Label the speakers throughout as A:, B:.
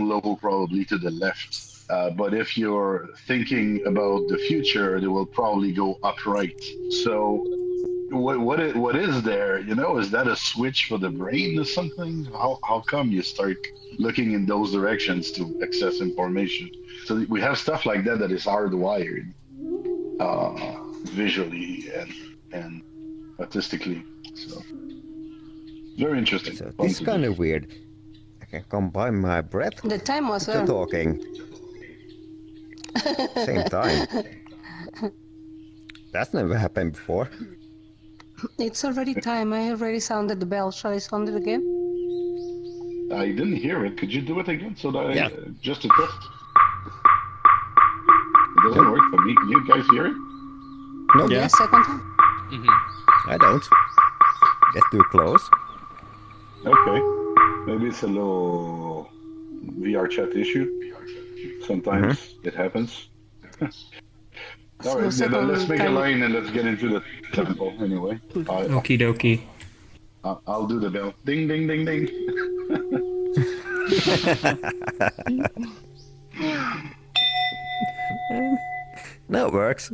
A: low, probably to the left. But if you're thinking about the future, they will probably go upright. So what is there? You know, is that a switch for the brain or something? How come you start looking in those directions to access information? So we have stuff like that that is hardwired visually and artistically. So very interesting.
B: So
A: Fun
B: this is
A: to
B: kind
A: do.
B: of weird. I can combine my breath
C: The time was
B: to
C: there.
B: talking. Same time. That's never happened before.
C: It's already time. I already sounded the bell. Shall I sound it again?
A: I didn't hear it. Could you do it again so that
B: Yeah.
A: just to test? It doesn't work for me. Can you guys hear it?
B: Nope.
D: Yeah.
C: Yes, second time.
B: I don't. Get too close.
A: Okay. Maybe it's a little VR chat issue. Sometimes it happens. All right,
C: So
A: then let's make a
C: second
A: line and let's get into the temple anyway.
D: Okie dokie.
A: I'll do the bell. Ding, ding, ding, ding.
B: That works.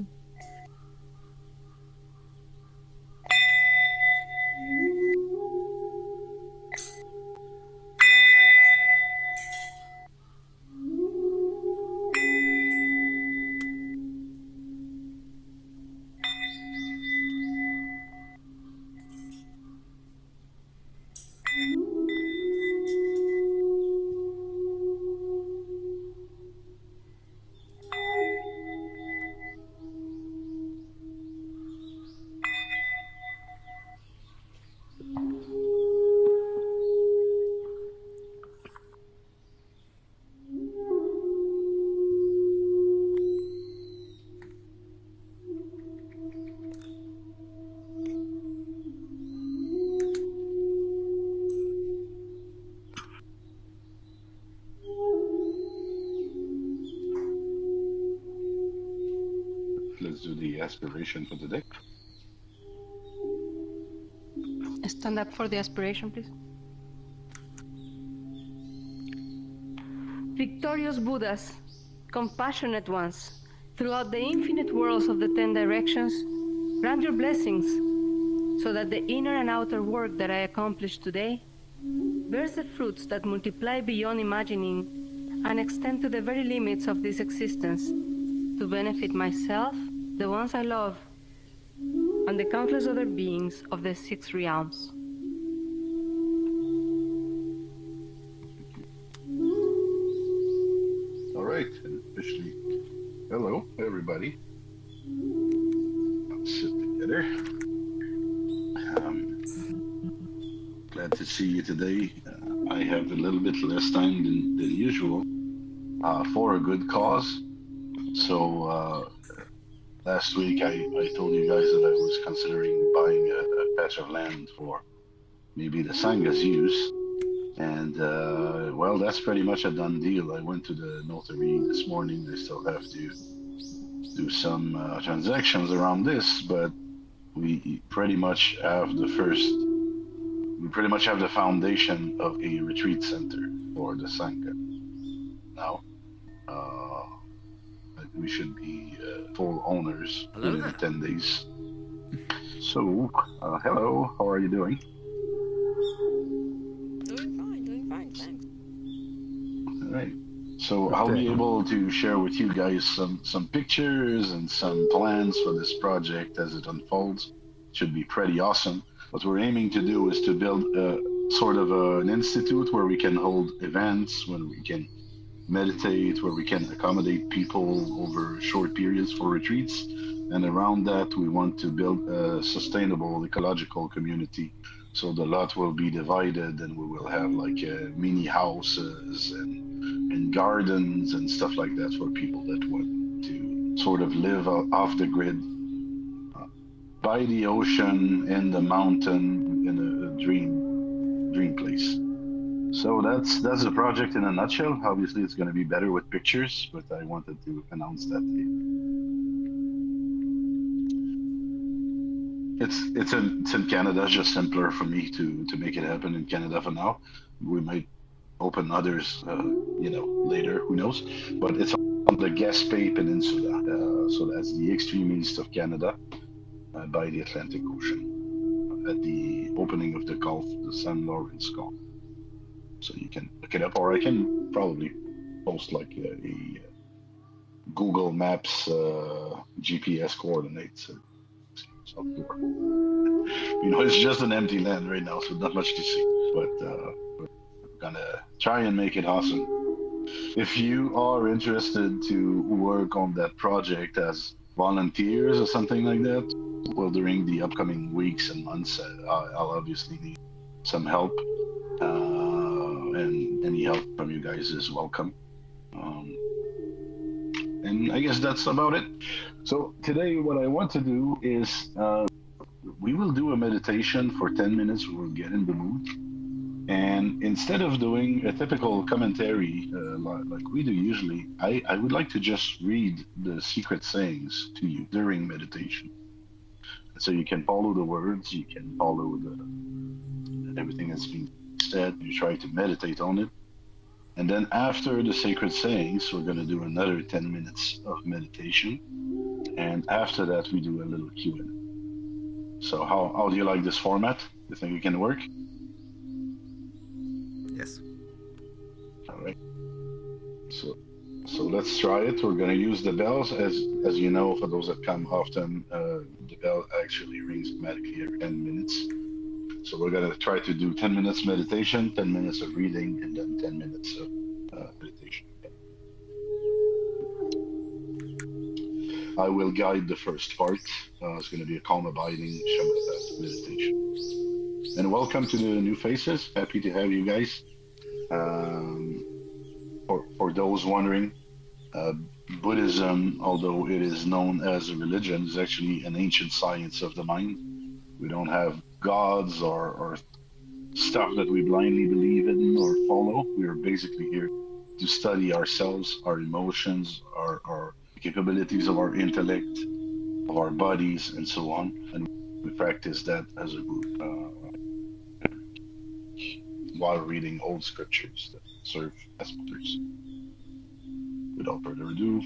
A: Let's do the aspiration for the day.
C: Stand up for the aspiration, please. Victorious Buddhas, compassionate ones, throughout the infinite worlds of the 10 directions, grant your blessings so that the inner and outer work that I accomplished today bears the fruits that multiply beyond imagining and extend to the very limits of this existence to benefit myself, the ones I love, and the countless other beings of the 6 realms.
A: All right, and officially, hello everybody. Let's sit together. Glad to see you today. I have a little bit less time than usual for a good cause. So last week I told you guys that I was considering buying a patch of land for maybe the Sanghas use. And well, that's pretty much a done deal. I went to the notary this morning. I still have to do some transactions around this, but we pretty much have the foundation of a retreat center for the Sangha. Now, we should be full owners within 10 days. So, hello, how are you doing?
E: Doing fine, thanks.
A: All right. So I'll be able to share with you guys some pictures and some plans for this project as it unfolds. Should be pretty awesome. What we're aiming to do is to build a sort of an institute where we can hold events, when we can meditate, where we can accommodate people over short periods for retreats. And around that, we want to build a sustainable ecological community. So the lot will be divided and we will have like mini houses and gardens and stuff like that for people that want to sort of live off the grid, by the ocean, in the mountain, in a dream place. So that's the project in a nutshell. Obviously, it's going to be better with pictures, but I wanted to announce that. It's in Canada. It's just simpler for me to make it happen in Canada for now. We might open others, later. Who knows? But it's on the Gaspé Peninsula, so that's the extreme east of Canada, by the Atlantic Ocean, at the opening of the Gulf, the St. Lawrence Gulf. So you can look it up, or I can probably post like a Google Maps GPS coordinates. It's just an empty land right now, so not much to see. But we're gonna try and make it awesome. If you are interested to work on that project as volunteers or something like that, well, during the upcoming weeks and months, I'll obviously need some help, and any help from you guys is welcome. And I guess that's about it. So today, what I want to do is we will do a meditation for 10 minutes. We'll get in the mood. And instead of doing a typical commentary like we do usually, I would like to just read the secret sayings to you during meditation. So you can follow the words, you can follow everything that's being said, you try to meditate on it. And then after the sacred sayings, we're going to do another 10 minutes of meditation. And after that, we do a little Q&A. So how do you like this format? You think it can work?
B: Yes.
A: All right. So let's try it. We're going to use the bells. As you know, for those that come often, the bell actually rings automatically every 10 minutes. So we're going to try to do 10 minutes meditation, 10 minutes of reading, and then 10 minutes of meditation. I will guide the first part. It's going to be a calm, abiding Shamatha meditation. And welcome to the new faces. Happy to have you guys. For those wondering, Buddhism, although it is known as a religion, is actually an ancient science of the mind. We don't have gods or stuff that we blindly believe in or follow. We are basically here to study ourselves, our emotions, our capabilities of our intellect, of our bodies, and so on. And we practice that as a group while reading old scriptures that serve as mothers. Without further ado,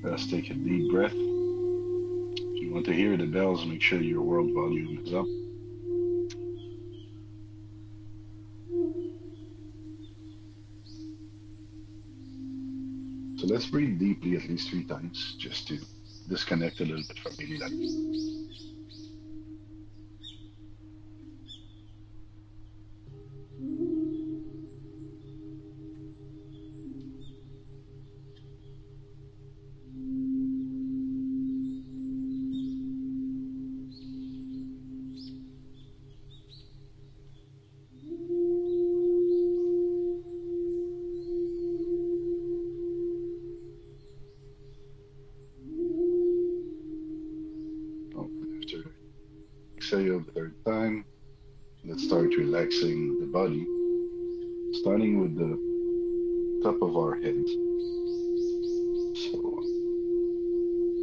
A: let's take a deep breath. If you want to hear the bells, make sure your world volume is up. So let's breathe deeply at least 3 times, just to disconnect a little bit from daily life. After exhale the 3rd time, let's start relaxing the body, starting with the top of our head. So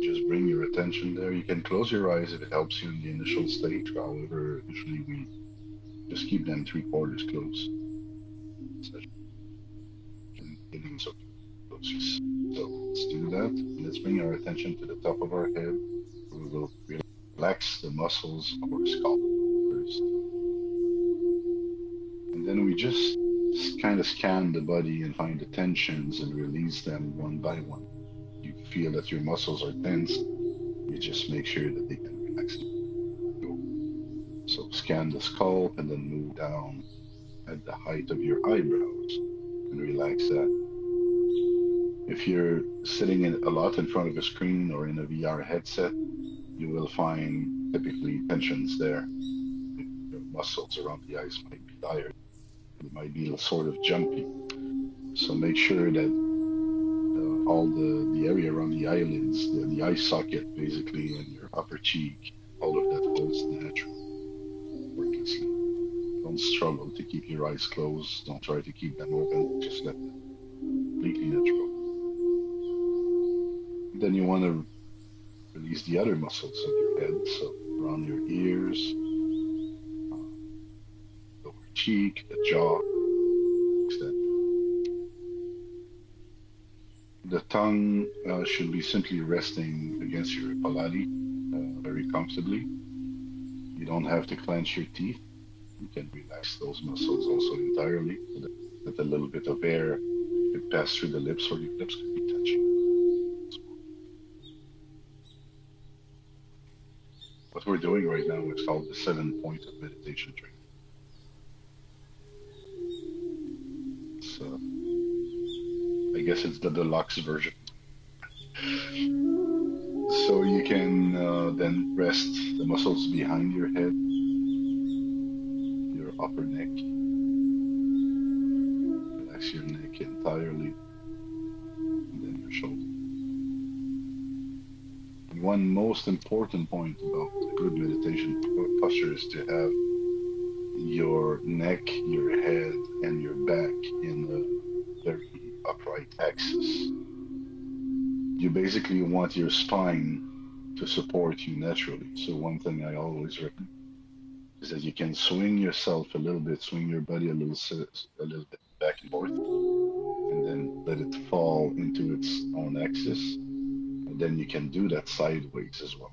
A: just bring your attention there. You can close your eyes if it helps you in the initial stage. However, usually we just keep them 3/4 closed. So let's do that. Let's bring our attention to the top of our head. We will relax the muscles of our scalp first. And then we just kind of scan the body and find the tensions and release them one by one. You feel that your muscles are tense, you just make sure that they can relax. So scan the scalp and then move down at the height of your eyebrows and relax that. If you're sitting a lot in front of a screen or in a VR headset, you will find typically tensions there. Your muscles around the eyes might be tired. It might be sort of jumpy. So make sure that all the area around the eyelids, the eye socket basically, and your upper cheek, all of that feels natural. Effortlessly. Don't struggle to keep your eyes closed. Don't try to keep them open. Just let them completely natural. Then you want to release the other muscles of your head. So around your ears, lower cheek, the jaw. Extend. The tongue should be simply resting against your palate very comfortably. You don't have to clench your teeth. You can relax those muscles also entirely so that a little bit of air could pass through the lips or your lips could be touching. What we're doing right now is called the 7-point of meditation training. So I guess it's the deluxe version. So you can then rest the muscles behind your head, your upper neck. Relax your neck entirely, and then your shoulder. And one most important point about a good meditation posture is to have your neck, your head, and your back in a very upright axis. You basically want your spine to support you naturally. So one thing I always recommend is that you can swing yourself a little bit, swing your body a little bit back and forth, and then let it fall into its own axis. And then you can do that sideways as well.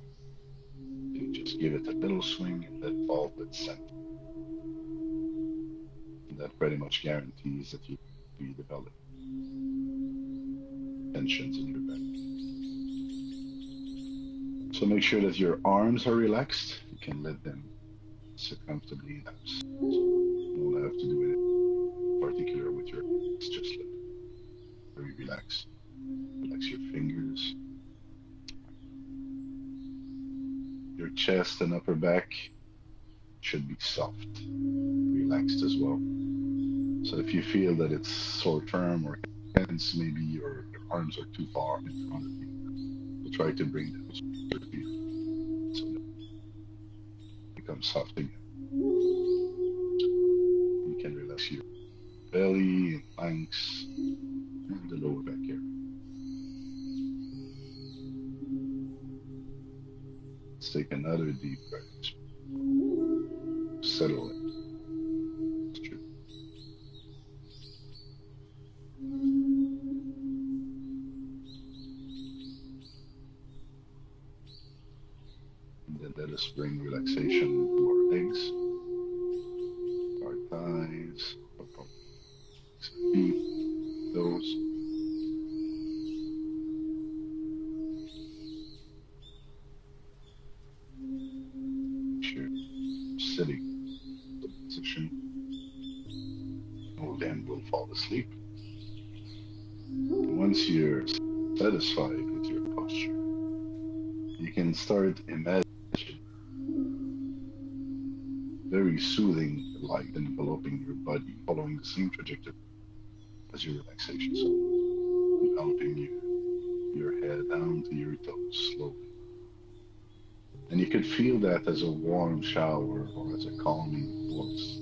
A: You just give it a little swing and let it fall to its center. And that pretty much guarantees that you develop tensions in your back. So make sure that your arms are relaxed. You can let them sit comfortably in abs. You don't have to do anything particular with your hands. Just let them very relaxed. Relax your fingers. Your chest and upper back should be soft, relaxed as well. So if you feel that it's sore firm or tense, maybe your arms are too far in front of you. So try to bring them closer to you so that they become soft again. You can relax your belly and flanks and the lower back area. Let's take another deep breath. Settle it. And then let us bring relaxation to our legs, our thighs, our feet, toes. Sure. Sitting in the position. Then we'll fall asleep. And once you're satisfied with your posture, you can start imagining very soothing light enveloping your body, following the same trajectory as your relaxation. So enveloping your head down to your toes slowly. And you could feel that as a warm shower or as a calming force.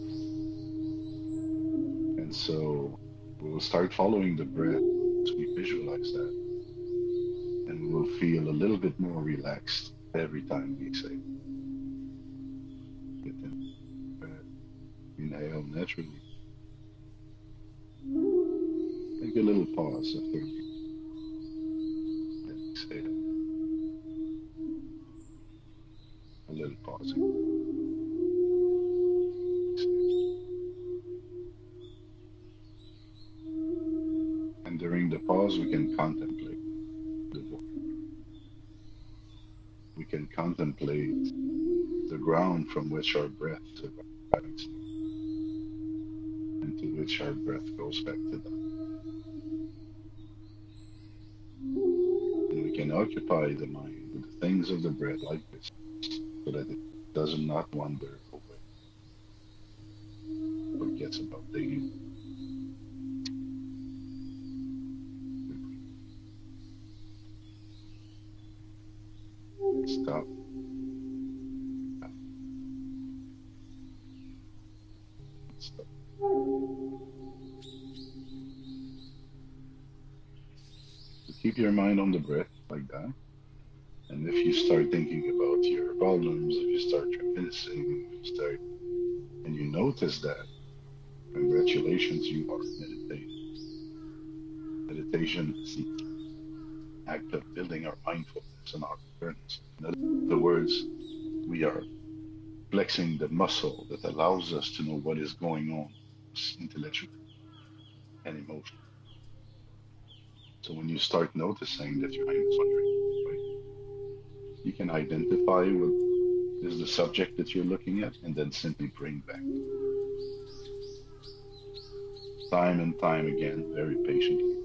A: And so we will start following the breath as we visualize that. And we will feel a little bit more relaxed every time we exhale. Get in breath, inhale naturally. Take a little pause after you then exhale. A little pausing. And during the pause, we can contemplate the void. We can contemplate the ground from which our breath arises and to which our breath goes back to that. And we can occupy the mind with the things of the breath like this so that it does not wander away, forgets about daily. Stop. Stop. So keep your mind on the breath like that. And And if you start thinking about your problems, if you start reminiscing, and you notice that, congratulations, you are meditating. Meditation is the act of building our mindfulness and our awareness. In other words, we are flexing the muscle that allows us to know what is going on intellectually and emotionally. So when you start noticing that your mind is wandering, right, you can identify what is the subject that you're looking at and then simply bring back. Time and time again, very patiently.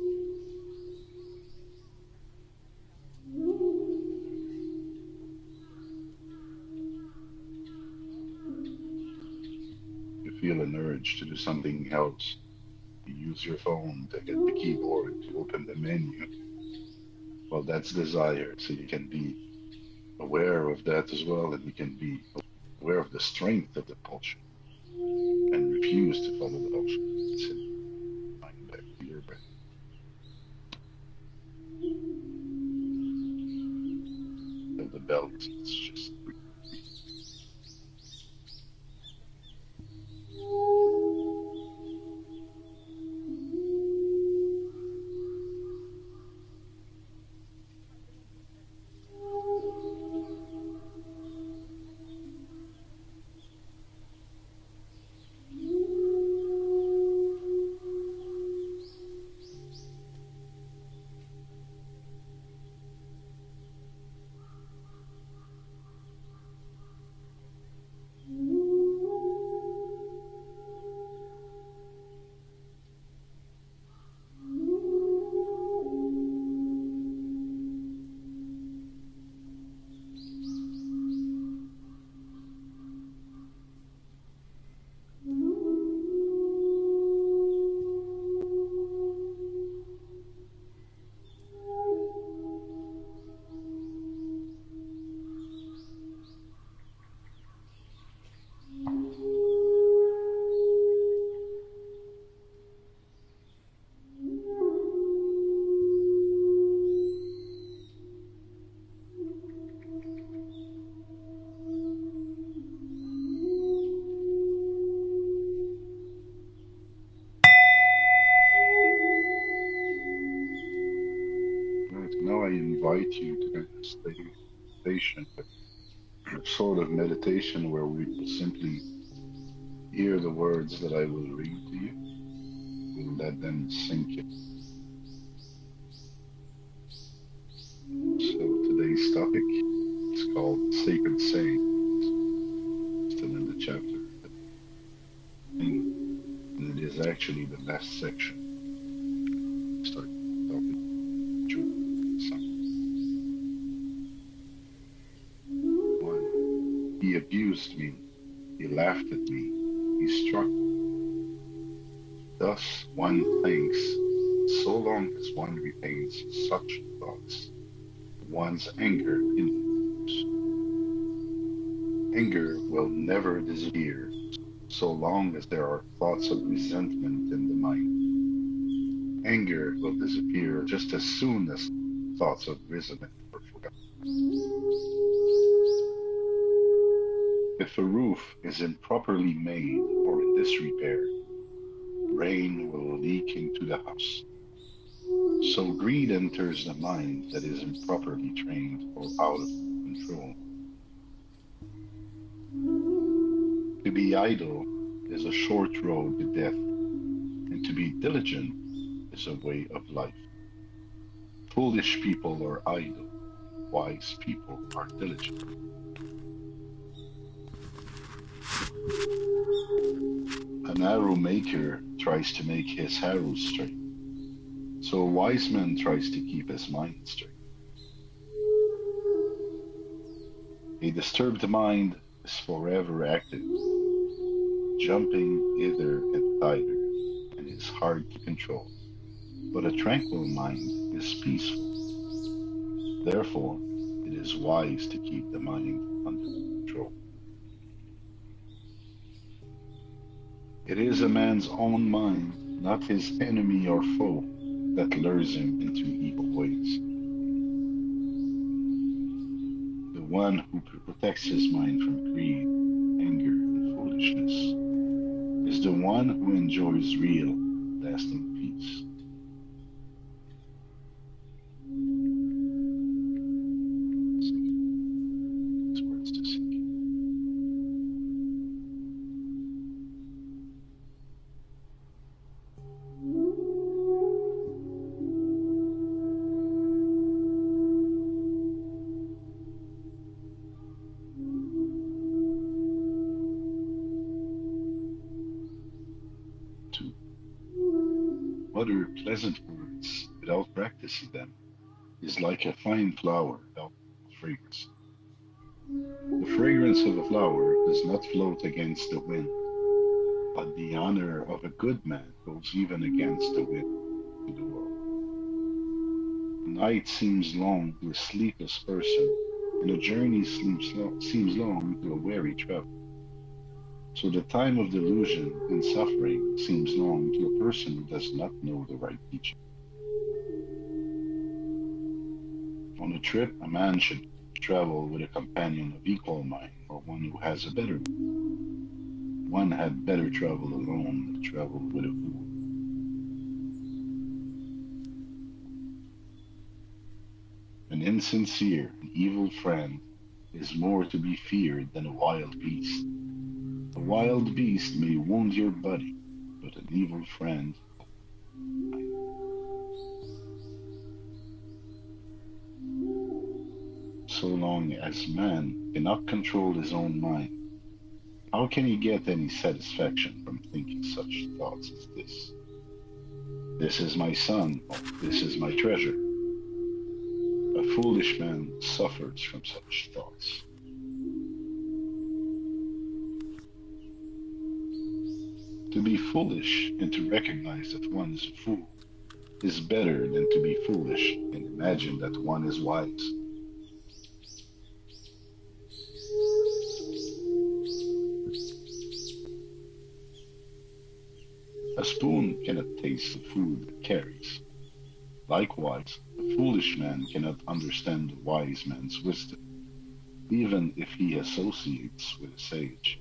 A: You feel an urge to do something else. You use your phone to get the keyboard to open the menu. Well, that's desire. So you can be aware of that as well, and you can be aware of the strength of the pulsion and refuse to follow the pulsion. Send your mind back to your breath. Till the belt is just breathe. Right, now I invite you to kind of stay patient, in a sort of meditation where we will simply hear the words that I will read to you. We'll let them sink in. So today's topic is called Sacred Sayings. Still in the chapter, and it is actually the last section. Start talking truth. So, 1. He abused me. He laughed at me. He struck me. Thus one thinks, so long as one retains such thoughts, one's anger endures. Anger will never disappear so long as there are thoughts of resentment in the mind. Anger will disappear just as soon as thoughts of resentment are forgotten. If a roof is improperly made or in disrepair, rain will leak into the house. So greed enters the mind that is improperly trained or out of control. To be idle is a short road to death, and to be diligent is a way of life. Foolish people are idle, wise people are diligent. An arrow maker tries to make his arrows straight, so a wise man tries to keep his mind straight. A disturbed mind is forever active, jumping hither and thither, and is hard to control. But a tranquil mind is peaceful. Therefore, it is wise to keep the mind under control. It is a man's own mind, not his enemy or foe, that lures him into evil ways. one who protects his mind from greed, anger, and foolishness is the one who enjoys real, lasting peace. These words to sink in. Two, utter pleasant words without practicing them is like a fine flower without fragrance. The fragrance of a flower does not float against the wind, but the honor of a good man goes even against the wind to the world. The night seems long to a sleepless person, and a journey seems long to a weary traveler. So the time of delusion and suffering seems long to a person who does not know the right teaching. On a trip, a man should travel with a companion of equal mind, or one who has a better mind. One had better travel alone than travel with a fool. An insincere and evil friend is more to be feared than a wild beast. A wild beast may wound your body, but an evil friend. So long as man cannot control his own mind, how can he get any satisfaction from thinking such thoughts as this? This is my son, or this is my treasure. A foolish man suffers from such thoughts. To be foolish and to recognize that one is a fool is better than to be foolish and imagine that one is wise. A spoon cannot taste the food it carries. Likewise, a foolish man cannot understand the wise man's wisdom, even if he associates with a sage.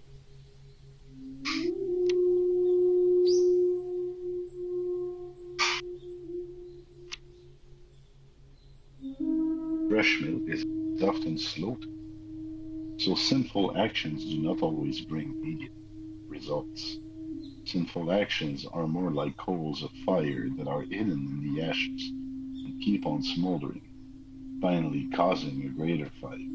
A: Fresh milk is often slow to cook, so sinful actions do not always bring immediate results. Sinful actions are more like coals of fire that are hidden in the ashes and keep on smoldering, finally causing a greater fire.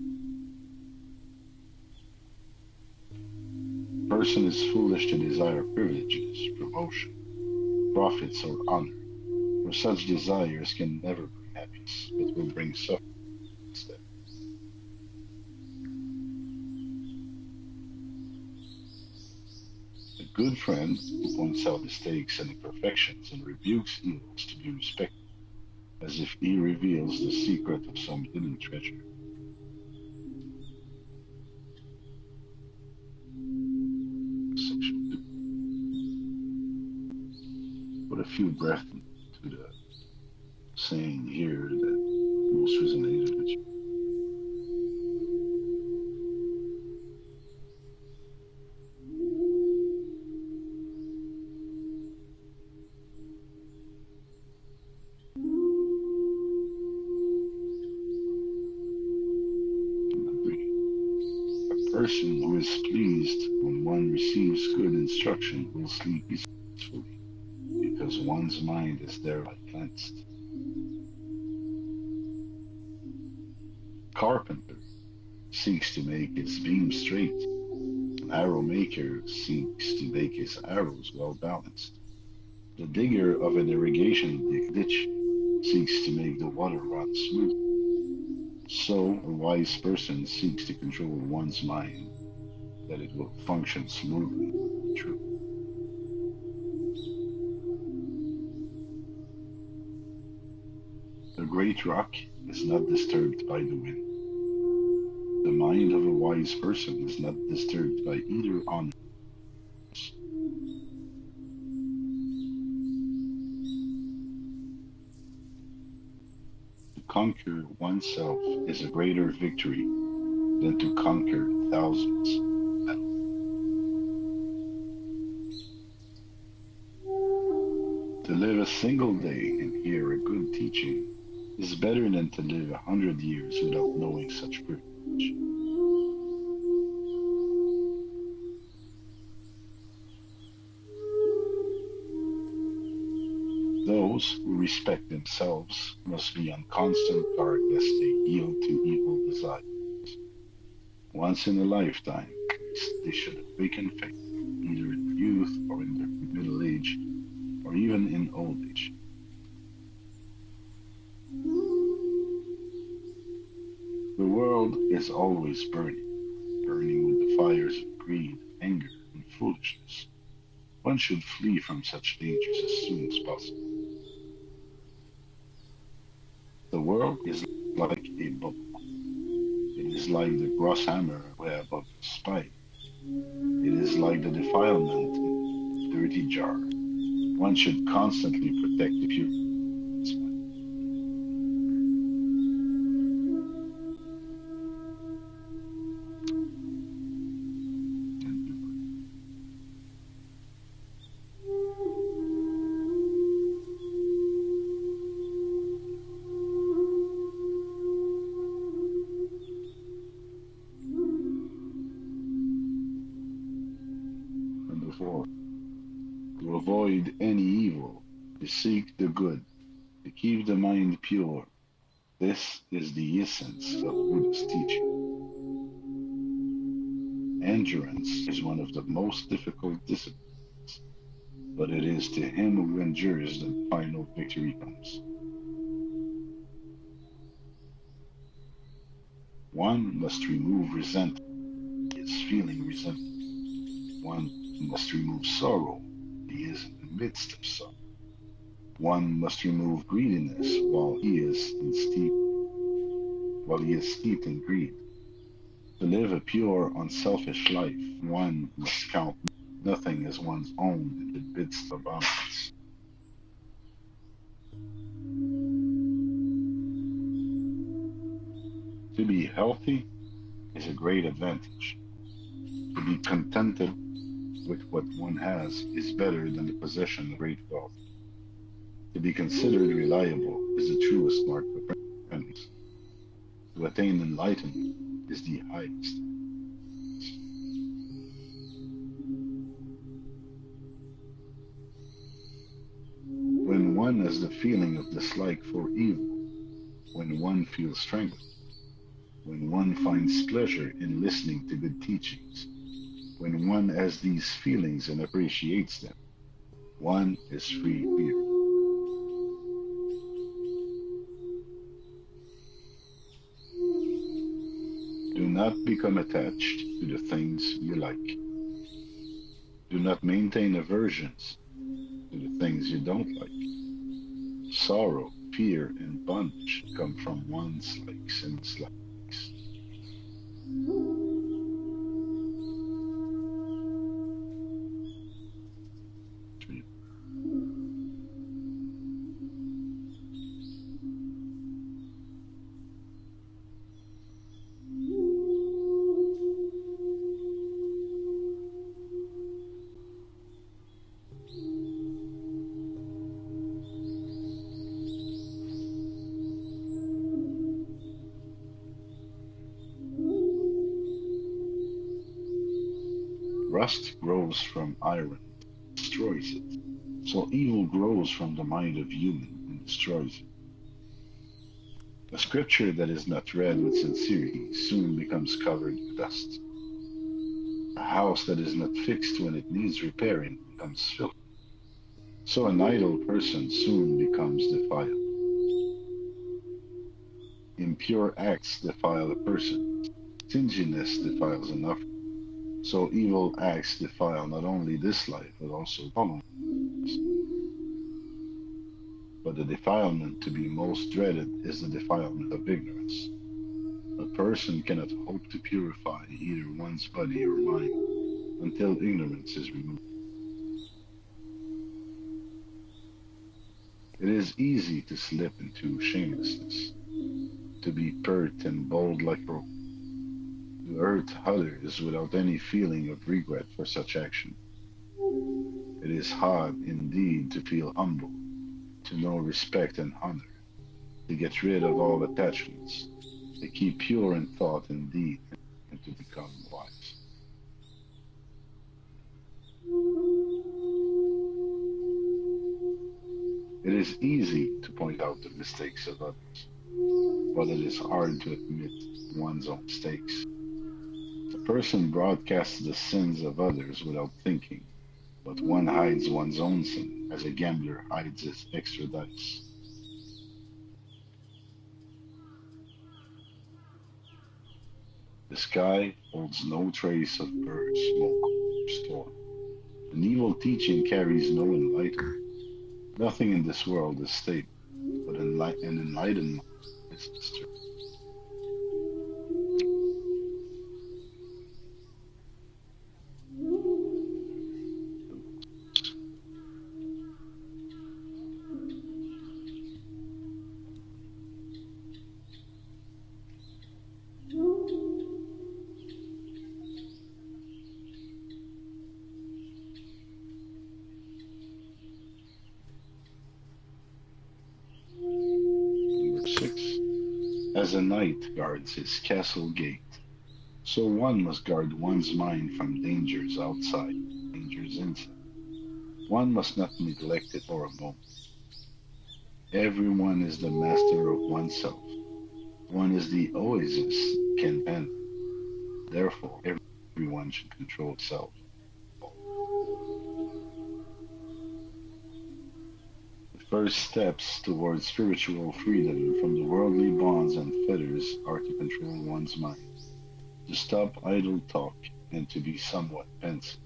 A: A person is foolish to desire privileges, promotion, profits, or honor, for such desires can never bring happiness, but will bring suffering instead. A good friend who points out mistakes and imperfections and rebukes evils to be respected, as if he reveals the secret of some hidden treasure. Section 2. Put a few breaths into the saying here that most resonated with you. A person who is pleased when one receives good instruction will sleep peacefully, because one's mind is thereby cleansed. Carpenter seeks to make his beam straight. An arrow maker seeks to make his arrows well balanced. The digger of an irrigation ditch seeks to make the water run smooth. So a wise person seeks to control one's mind that it will function smoothly and true. The great rock is not disturbed by the wind. The mind of a wise person is not disturbed by either honor. To conquer oneself is a greater victory than to conquer thousands. To live a single day and hear a good teaching is better than to live 100 years without knowing such privilege. Those who respect themselves must be on constant guard lest they yield to evil desires. Once in a lifetime, they should awaken faith, either in their youth or in their middle age, or even in old age. The world is always burning, burning with the fires of greed, anger, and foolishness. One should flee from such dangers as soon as possible. The world is like a bubble. It is like the groshammer web of a spider. It is like the defilement in a dirty jar. One should constantly protect the pure. Number 4. To avoid any evil, to seek the good, to keep the mind pure. This is the essence of Buddha's teaching. Endurance is one of the most difficult disciplines, but it is to him who endures that final victory comes. One must remove resentment. He is feeling resentment. One must remove sorrow. He is in the midst of sorrow. One must remove greediness while he is steeped in greed. To live a pure, unselfish life, one must count nothing as one's own in the midst of abundance. To be healthy is a great advantage. To be contented with what one has is better than the possession of great wealth. To be considered reliable is the truest mark of friendliness. To attain enlightenment is the highest. When one has the feeling of dislike for evil, when one feels strengthened, when one finds pleasure in listening to good teachings, when one has these feelings and appreciates them, one is free of fear. Do not become attached to the things you like. Do not maintain aversions to the things you don't like. Sorrow, fear, and bondage come from one's likes and dislikes. Rust grows from iron, destroys it. So evil grows from the mind of human and destroys it. A scripture that is not read with sincerity soon becomes covered with dust. A house that is not fixed when it needs repairing becomes filthy. So an idle person soon becomes defiled. Impure acts defile a person. Stinginess defiles another. So evil acts defile not only this life, but also following. But the defilement to be most dreaded is the defilement of ignorance. A person cannot hope to purify either one's body or mind until ignorance is removed. It is easy to slip into shamelessness, to be pert and bold like Rome. to hurt others without any feeling of regret for such action. It is hard indeed to feel humble, to know respect and honor, to get rid of all attachments, to keep pure in thought and deed, and to become wise. It is easy to point out the mistakes of others, but it is hard to admit one's own mistakes. A person broadcasts the sins of others without thinking, but one hides one's own sin as a gambler hides his extra dice. The sky holds no trace of bird smoke or storm. An evil teaching carries no enlightenment. Nothing in this world is stable, but an enlightened mind is disturbed. Number 6. As a knight guards his castle gate, so one must guard one's mind from dangers outside, dangers inside. One must not neglect it for a moment. Everyone is the master of oneself. One is the oasis can bend. Therefore, everyone should control itself. The first steps towards spiritual freedom from the worldly bonds and fetters are to control one's mind, to stop idle talk, and to be somewhat pensive.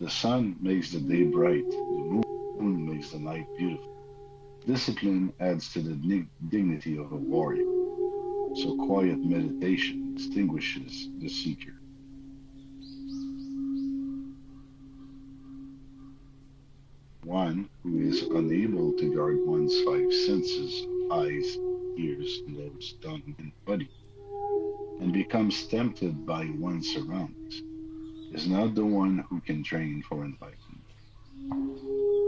A: The sun makes the day bright, the moon makes the night beautiful. Discipline adds to the dignity of a warrior, so quiet meditation distinguishes the seeker. One who is unable to guard one's five senses of eyes, ears, nose, tongue, and body, and becomes tempted by one's surroundings, is not the one who can train for enlightenment.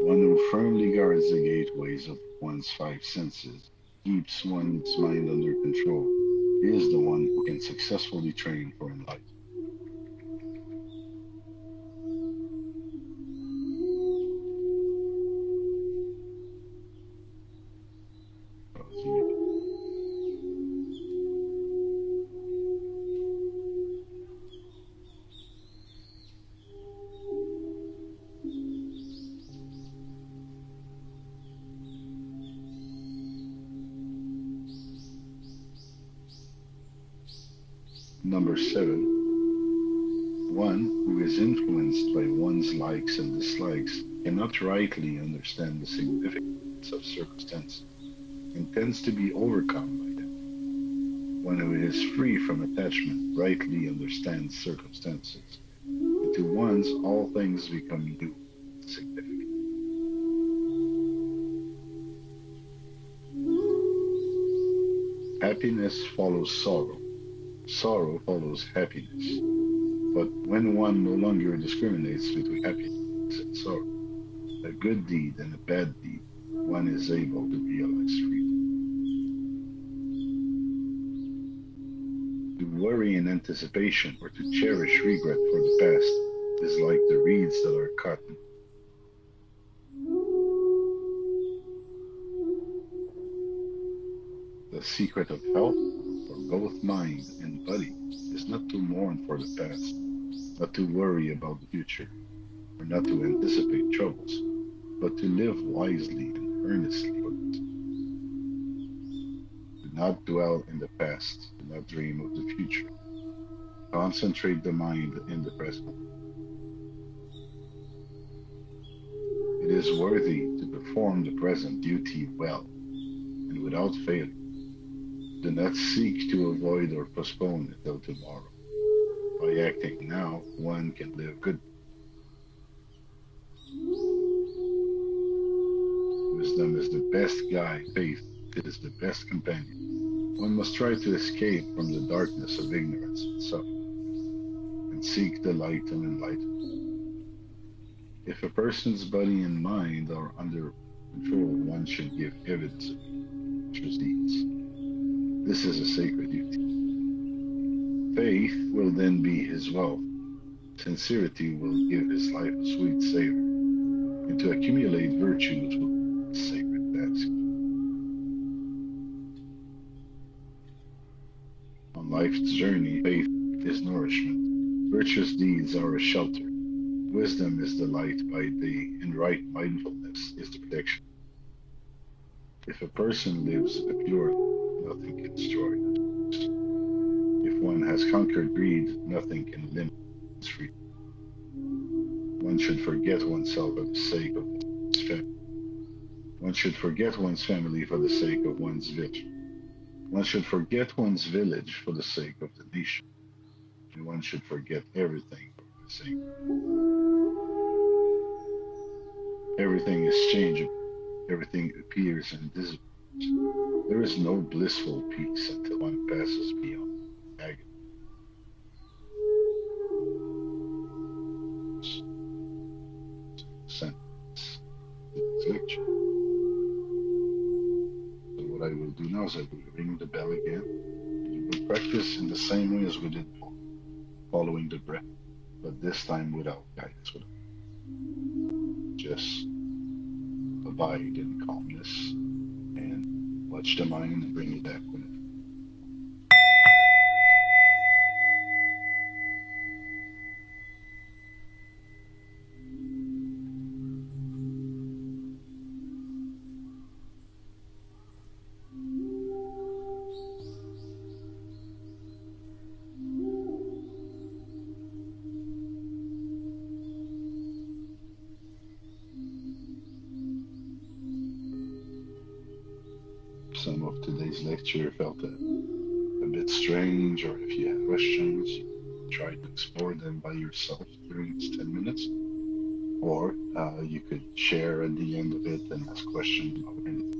A: One who firmly guards the gateways of one's five senses, keeps one's mind under control, is the one who can successfully train for enlightenment. Number 7. One who is influenced by one's likes and dislikes cannot rightly understand the significance of circumstances and tends to be overcome by them. One who is free from attachment rightly understands circumstances, and to one's all things become new and significant. Happiness follows sorrow. Sorrow follows happiness. But when one no longer discriminates between happiness and sorrow, a good deed and a bad deed, one is able to realize freedom. To worry in anticipation or to cherish regret for the past is like the reeds that are cut. The secret of health for both mind and body is not to mourn for the past, not to worry about the future, or not to anticipate troubles, but to live wisely and earnestly for it. Do not dwell in the past, do not dream of the future. Concentrate the mind in the present. It is worthy to perform the present duty well and without failure. Do not seek to avoid or postpone it till tomorrow. By acting now, one can live good. Wisdom is the best guide, faith is the best companion. One must try to escape from the darkness of ignorance itself and seek the light and enlightenment. If a person's body and mind are under control, one should give evidence of virtuous deeds. This is a sacred duty. Faith will then be his wealth. Sincerity will give his life a sweet savor, and to accumulate virtues will be a sacred task. On life's journey, faith is nourishment. Virtuous deeds are a shelter. Wisdom is the light by day, and right mindfulness is the protection. If a person lives a pure life, nothing can destroy it. If one has conquered greed, nothing can limit his freedom. One should forget oneself for the sake of one's family. One should forget one's family for the sake of one's village. One should forget one's village for the sake of the nation. And one should forget everything for the sake. Everything is changeable. Everything appears and disappears. There is no blissful peace until one passes beyond agony. Sentence this lecture. So what I will do now is I will ring the bell again. You will practice in the same way as we did before, following the breath, but this time without guidance. Just abide in calmness and watch the mind and bring it back when it. Some of today's lecture felt a bit strange, or if you have questions, you can try to explore them by yourself during this 10 minutes. Or you could share at the end of it and ask questions about anything.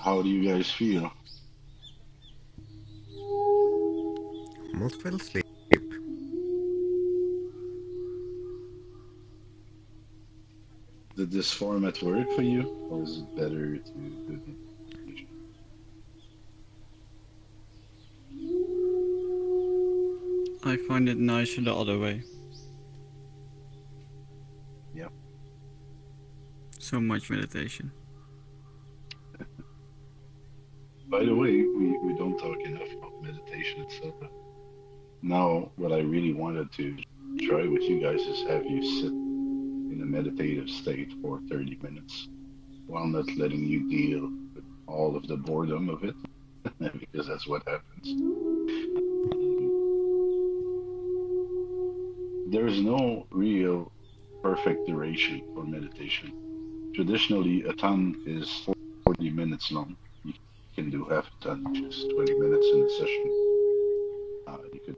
A: How do you guys feel?
B: Almost fell asleep.
A: Did this format work for you, or is it better to do the meditation?
D: I find it nicer the other way.
A: Yeah.
D: So much meditation.
A: By the way, we don't talk enough about meditation itself. Now, what I really wanted to try with you guys is have you sit in a meditative state for 30 minutes while not letting you deal with all of the boredom of it, because that's what happens. There is no real perfect duration for meditation. Traditionally, a ton is 40 minutes long. You can do half a ton, which is 20 minutes in a session. You could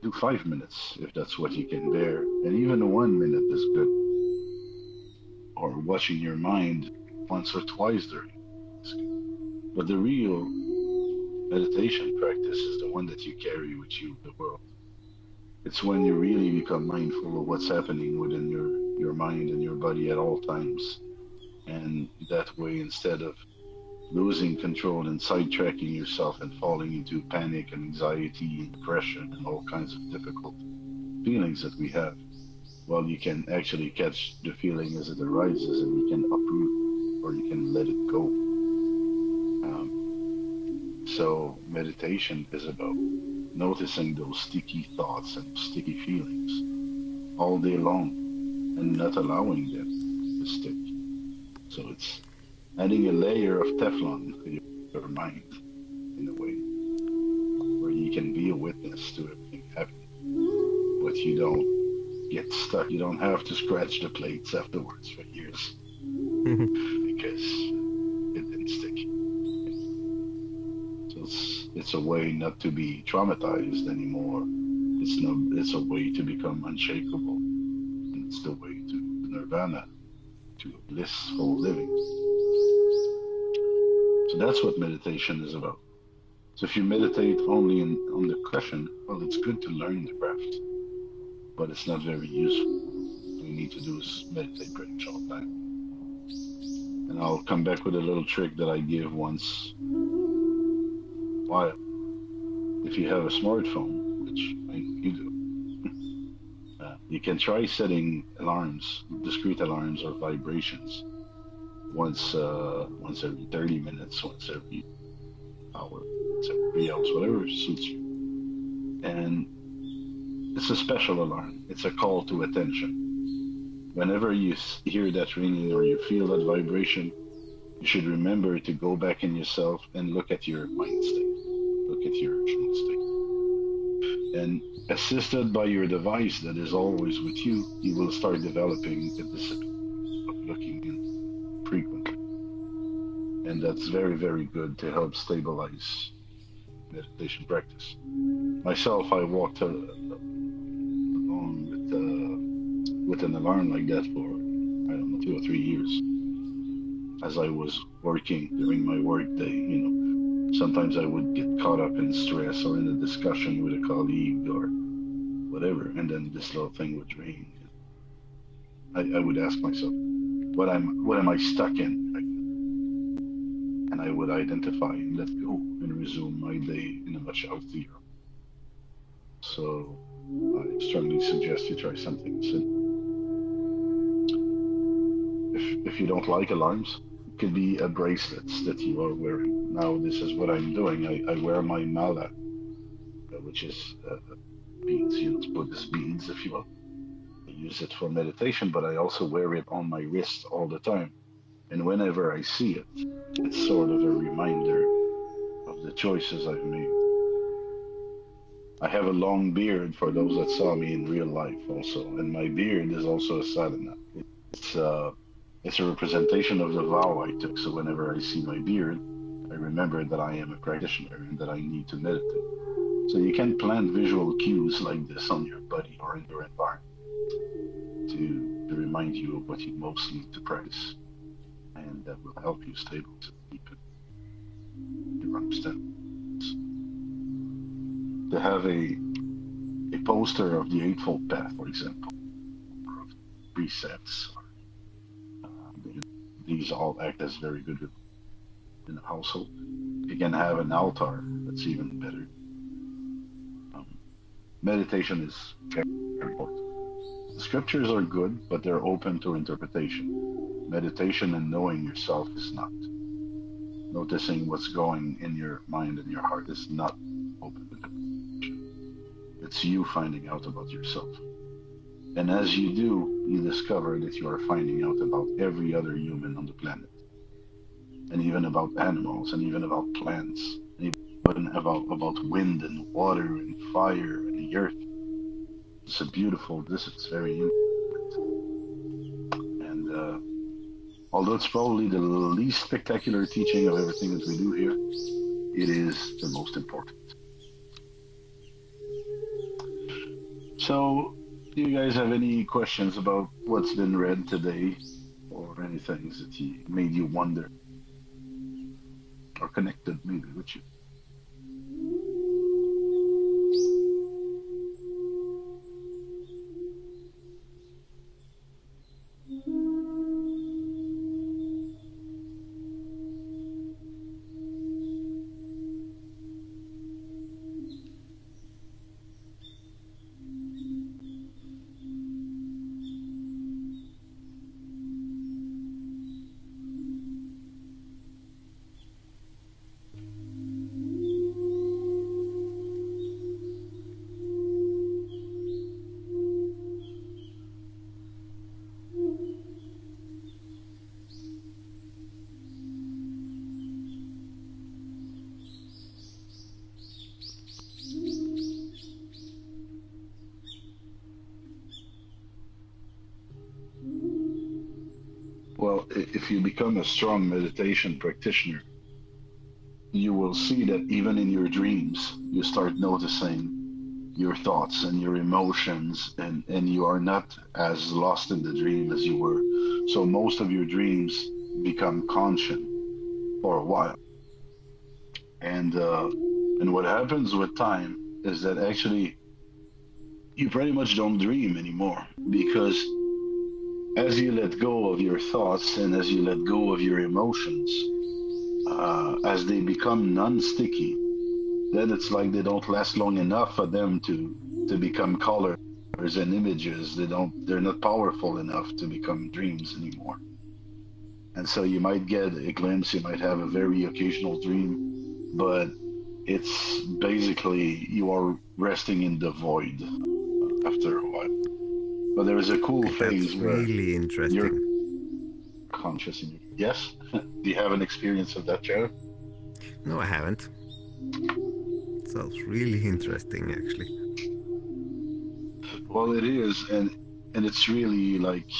A: do 5 minutes if that's what you can bear, and even 1 minute is good. Or watching your mind once or twice during is good. But the real meditation practice is the one that you carry with you in the world. It's when you really become mindful of what's happening within your mind and your body at all times. And that way, instead of losing control and sidetracking yourself and falling into panic and anxiety and depression and all kinds of difficult feelings that we have, well, you can actually catch the feeling as it arises and you can uproot or you can let it go. So meditation is about noticing those sticky thoughts and sticky feelings all day long and not allowing them to stick. So it's adding a layer of Teflon to your mind in a way where you can be a witness to everything happening, but you don't get stuck. You don't have to scratch the plates afterwards for years because it didn't stick. So it's a way not to be traumatized anymore. It's a way to become unshakable, and it's the way to Nirvana, to blissful living. So that's what meditation is about. So if you meditate only on the question, well, it's good to learn the craft, but it's not very useful. What you need to do is meditate pretty much all the time. And I'll come back with a little trick that I give once in a while. If you have a smartphone, which I know you do, you can try setting alarms, discrete alarms or vibrations, once every 30 minutes, once every hour, once every 3 hours, whatever suits you. And it's a special alarm. It's a call to attention. Whenever you hear that ringing or you feel that vibration, you should remember to go back in yourself and look at your mind state, look at your emotional state. And assisted by your device that is always with you, you will start developing the discipline of looking in frequently. And that's very, very good to help stabilize meditation practice. Myself, I walked along with an alarm like that for, I don't know, 2 or 3 years as I was working during my work day. Sometimes I would get caught up in stress or in a discussion with a colleague or whatever, and then this little thing would ring. I would ask myself, what am I stuck in? And I would identify and let go and resume my day in a much healthier. So I strongly suggest you try something simple. If you don't like alarms, it could be a bracelet that you are wearing. Now this is what I'm doing. I wear my mala, which is beads, Buddhist beads, if you will. I use it for meditation, but I also wear it on my wrist all the time. And whenever I see it, it's sort of a reminder of the choices I've made. I have a long beard for those that saw me in real life also, and my beard is also a sadhana. It's a representation of the vow I took. So whenever I see my beard, I remember that I am a practitioner and that I need to meditate. So you can plant visual cues like this on your body or in your environment to remind you of what you most need to practice, and that will help you stay able to deepen. You understand? To have a poster of the Eightfold Path, for example, or of precepts, these all act as very good in a household. You can have an altar, that's even better. Meditation is very, very important. The scriptures are good, but they're open to interpretation. Meditation and knowing yourself is not. Noticing what's going in your mind and your heart is not open to interpretation. It's you finding out about yourself. And as you do, you discover that you are finding out about every other human on the planet. And even about animals, and even about plants, and even about wind and water and fire and the earth. It's a beautiful, this is very intimate. And although it's probably the least spectacular teaching of everything that we do here, it is the most important. So, do you guys have any questions about what's been read today, or any things that made you wonder, or connected maybe with you? Well, if you become a strong meditation practitioner, you will see that even in your dreams, you start noticing your thoughts and your emotions, and you are not as lost in the dream as you were. So most of your dreams become conscious for a while. And what happens with time is that actually you pretty much don't dream anymore, because as you let go of your thoughts and as you let go of your emotions, as they become non-sticky, then it's like they don't last long enough for them to become colors and images. They're not powerful enough to become dreams anymore. And so you might get a glimpse, you might have a very occasional dream, but it's basically you are resting in the void after a while. But there is a cool phase
B: That's
A: where
B: really interesting.
A: you're conscious in your... Yes? Do you have an experience of that, Jared?
B: No, I haven't. Sounds really interesting, actually.
A: Well, it is, and it's really like...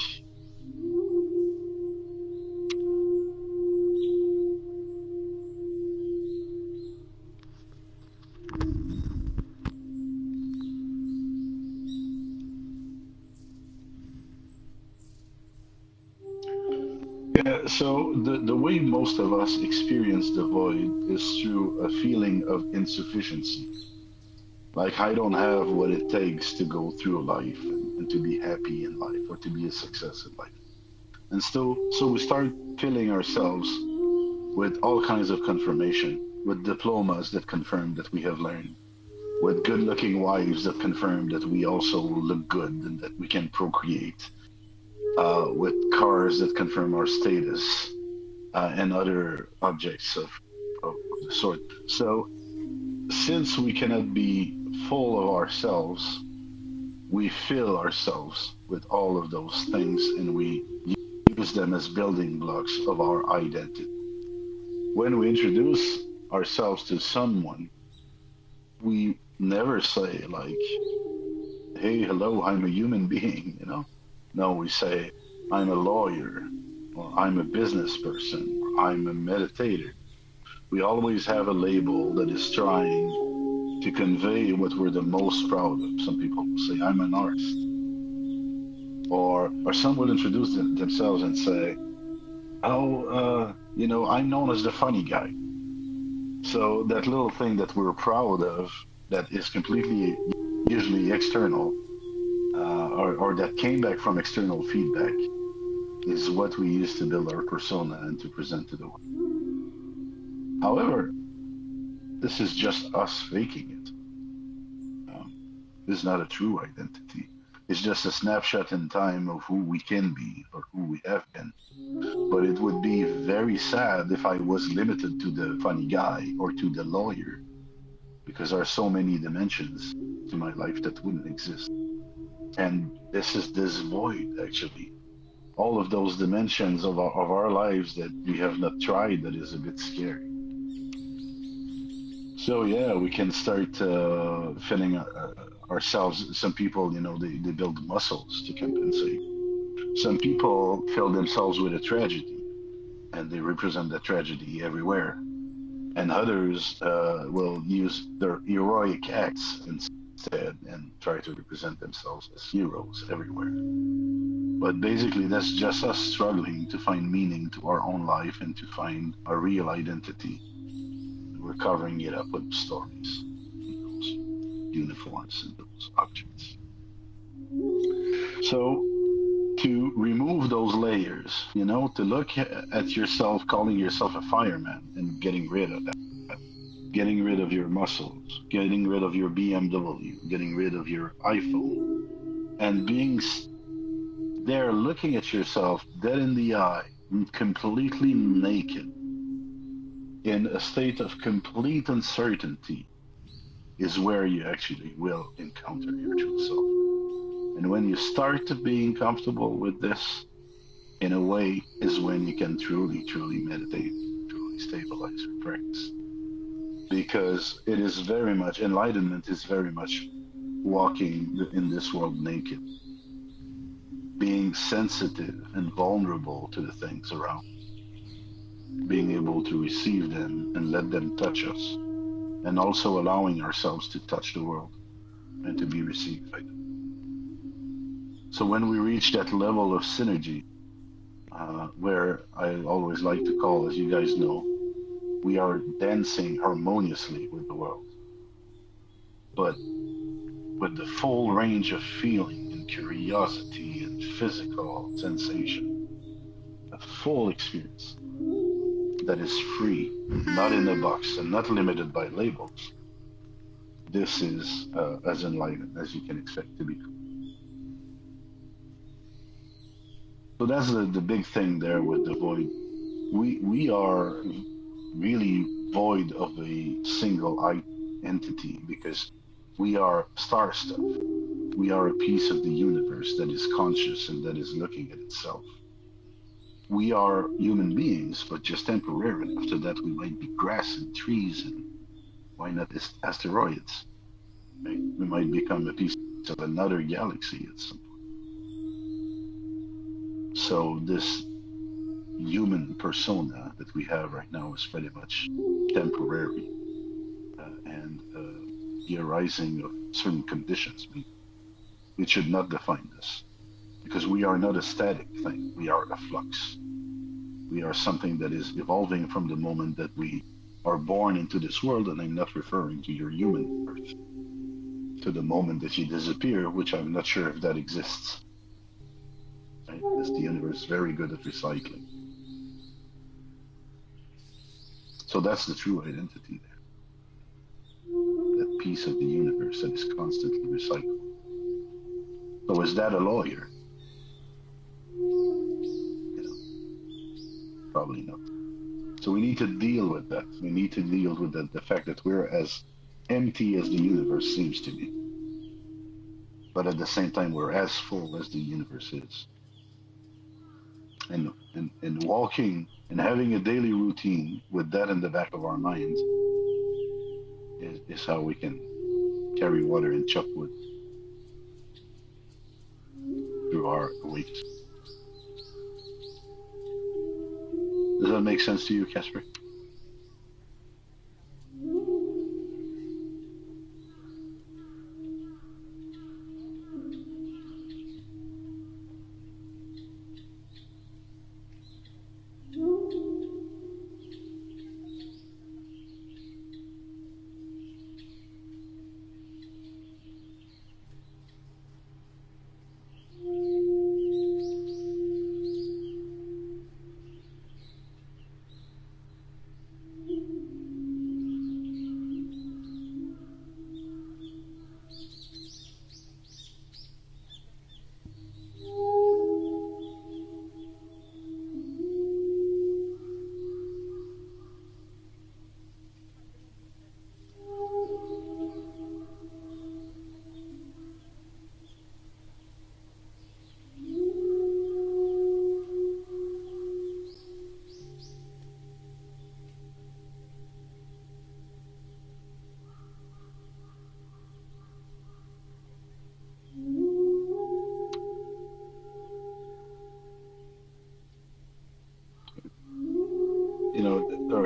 A: Yeah, so the way most of us experience the void is through a feeling of insufficiency. Like, I don't have what it takes to go through life and to be happy in life or to be a success in life. And so we start filling ourselves with all kinds of confirmation, with diplomas that confirm that we have learned, with good-looking wives that confirm that we also look good and that we can procreate, with cars that confirm our status, and other objects of the sort. So since we cannot be full of ourselves, we fill ourselves with all of those things and we use them as building blocks of our identity. When we introduce ourselves to someone, we never say like, hey, hello, I'm a human being, you know? No, we say, I'm a lawyer, or I'm a business person, or I'm a meditator. We always have a label that is trying to convey what we're the most proud of. Some people will say, I'm an artist. Or some will introduce themselves and say, oh, I'm known as the funny guy. So that little thing that we're proud of, that is completely usually external, or that came back from external feedback, is what we use to build our persona and to present to the world. However, this is just us faking it. This is not a true identity. It's just a snapshot in time of who we can be or who we have been. But it would be very sad if I was limited to the funny guy or to the lawyer, because there are so many dimensions to my life that wouldn't exist. And this is this void, actually. All of those dimensions of our lives that we have not tried, that is a bit scary. So yeah, we can start filling ourselves. Some people, they build muscles to compensate. Some people fill themselves with a tragedy, and they represent that tragedy everywhere. And others will use their heroic acts instead and try to represent themselves as heroes everywhere. But basically, that's just us struggling to find meaning to our own life and to find a real identity. We're covering it up with stories, those uniforms and those objects. So to remove those layers, to look at yourself, calling yourself a fireman and getting rid of that, getting rid of your muscles, getting rid of your BMW, getting rid of your iPhone, and being there looking at yourself dead in the eye, completely naked, in a state of complete uncertainty, is where you actually will encounter your true self. And when you start to being comfortable with this, in a way, is when you can truly, truly meditate, truly stabilize your practice. Because it is very much, enlightenment is very much walking in this world naked, being sensitive and vulnerable to the things around, being able to receive them and let them touch us, and also allowing ourselves to touch the world and to be received by them. So when we reach that level of synergy, where I always like to call, as you guys know, we are dancing harmoniously with the world, but with the full range of feeling and curiosity and physical sensation, a full experience that is free, not in a box and not limited by labels. This is as enlightened as you can expect to be. So that's the big thing there with the void. We are really void of a single entity, because we are star stuff. We are a piece of the universe that is conscious and that is looking at itself. We are human beings, but just temporary. After that, we might be grass and trees, and why not asteroids? Right? We might become a piece of another galaxy at some point. So this human persona that we have right now is pretty much temporary, and the arising of certain conditions. It should not define us, because we are not a static thing. We are a flux. We are something that is evolving from the moment that we are born into this world, and I'm not referring to your human birth, to the moment that you disappear, which I'm not sure if that exists. Right? Is the universe very good at recycling? So that's the true identity there. That piece of the universe that is constantly recycled. So is that a lawyer? Probably not. So we need to deal with that. We need to deal with the fact that we're as empty as the universe seems to be. But at the same time, we're as full as the universe is. And walking and having a daily routine with that in the back of our minds is how we can carry water and chop wood through our awakening. Does that make sense to you, Casper?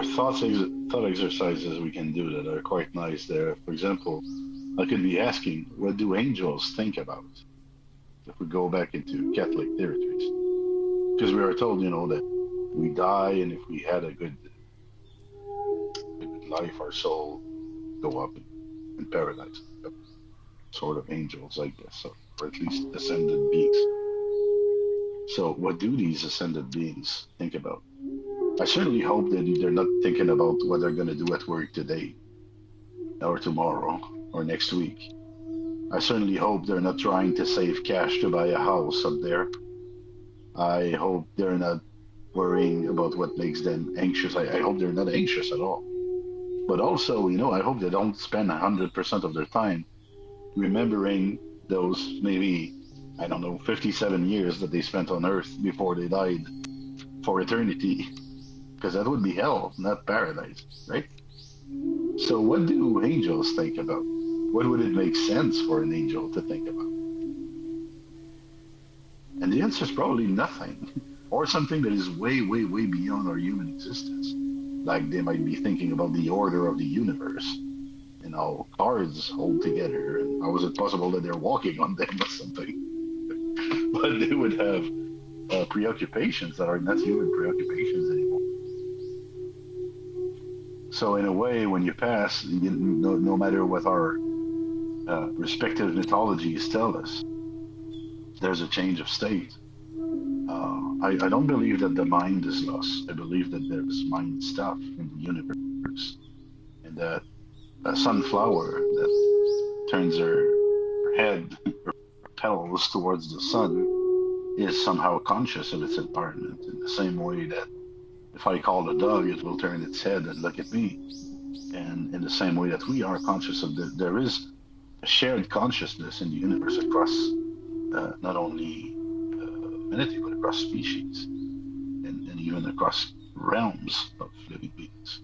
A: are thought exercises we can do that are quite nice there. For example, I could be asking, what do angels think about? If we go back into Catholic territories. Because we are told, that we die, and if we had a good life, our soul go up in paradise. Sort of angels, I guess, or at least ascended beings. So what do these ascended beings think about? I certainly hope that they're not thinking about what they're going to do at work today, or tomorrow, or next week. I certainly hope they're not trying to save cash to buy a house up there. I hope they're not worrying about what makes them anxious. I hope they're not anxious at all. But also, I hope they don't spend 100% of their time remembering those maybe, 57 years that they spent on Earth before they died for eternity. Because that would be hell, not paradise, right? So what do angels think about? What would it make sense for an angel to think about? And the answer is probably nothing, or something that is way, way, way beyond our human existence. Like they might be thinking about the order of the universe, and how cards hold together, and how is it possible that they're walking on them or something. But they would have preoccupations that are not human preoccupations anymore. So in a way, when you pass, no matter what our respective mythologies tell us, there's a change of state. I don't believe that the mind is lost. I believe that there's mind stuff in the universe, and that a sunflower that turns her head or petals towards the sun is somehow conscious of its environment, in the same way that if I call a dog, it will turn its head and look at me. And in the same way that we are conscious of there is a shared consciousness in the universe across not only humanity, but across species, and even across realms of living beings.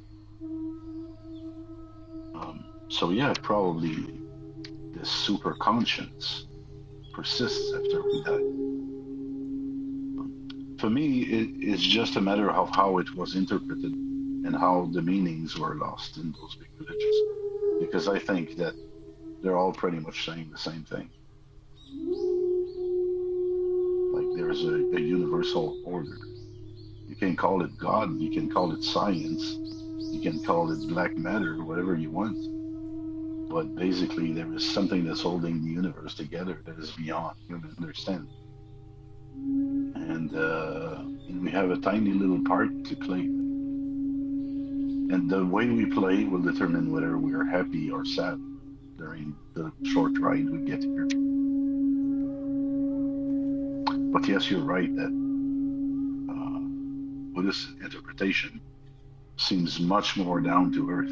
A: So yeah, probably this super conscience persists after we die. For me, it's just a matter of how it was interpreted and how the meanings were lost in those big religions. Because I think that they're all pretty much saying the same thing. Like there's a universal order. You can call it God, you can call it science, you can call it black matter, whatever you want. But basically there is something that's holding the universe together that is beyond human understanding. And we have a tiny little part to play. And the way we play will determine whether we are happy or sad during the short ride we get here. But yes, you're right that Buddhist interpretation seems much more down to earth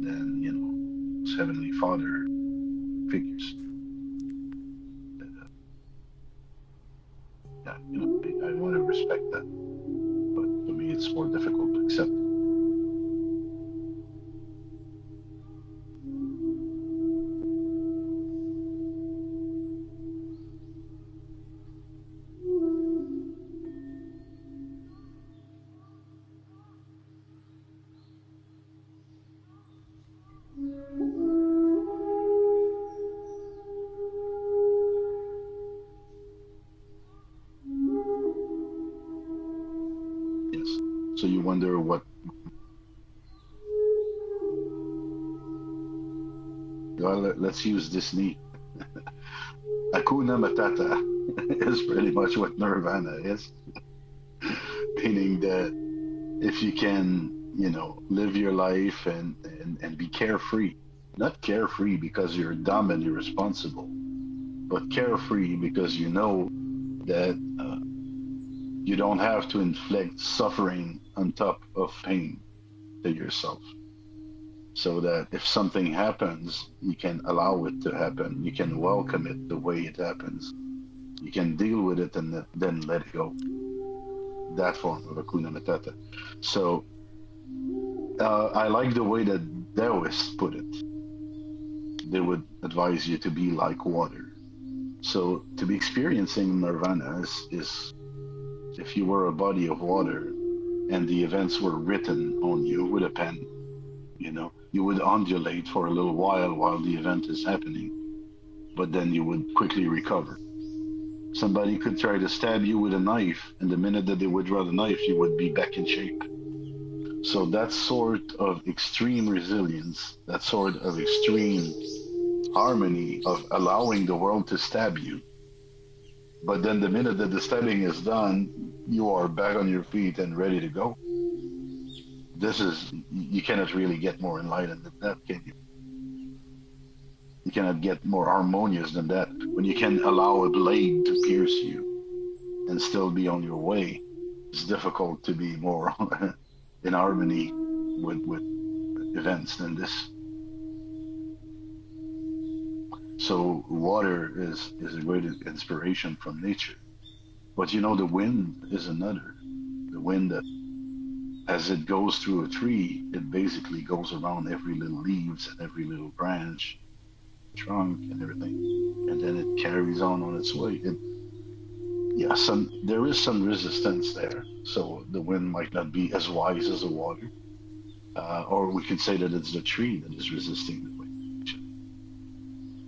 A: than, Heavenly Father figures. Yeah, I want to respect that. But for me, it's more difficult to accept. Yes. So you wonder what. Well, let's use Disney. Hakuna Matata is pretty much what Nirvana is. Meaning that if you can, live your life and be carefree. Not carefree because you're dumb and irresponsible, but carefree because you know that you don't have to inflict suffering on top of pain to yourself. So that if something happens, you can allow it to happen. You can welcome it the way it happens. You can deal with it and then let it go. That form of Hakuna Matata. So I like the way that Taoists put it. They would advise you to be like water. So to be experiencing Nirvana is if you were a body of water and the events were written on you with a pen, you would undulate for a little while the event is happening, but then you would quickly recover. Somebody could try to stab you with a knife, and the minute that they would draw the knife, you would be back in shape. So that sort of extreme resilience, that sort of extreme harmony of allowing the world to stab you, but then the minute that the stabbing is done, you are back on your feet and ready to go. You cannot really get more enlightened than that, can you? You cannot get more harmonious than that. When you can allow a blade to pierce you and still be on your way, it's difficult to be more in harmony with events than this. So water is a great inspiration from nature. But the wind is another. The wind that, as it goes through a tree, it basically goes around every little leaves and every little branch, trunk and everything, and then it carries on its way. There is some resistance there, so the wind might not be as wise as the water, or we could say that it's the tree that is resisting the wind.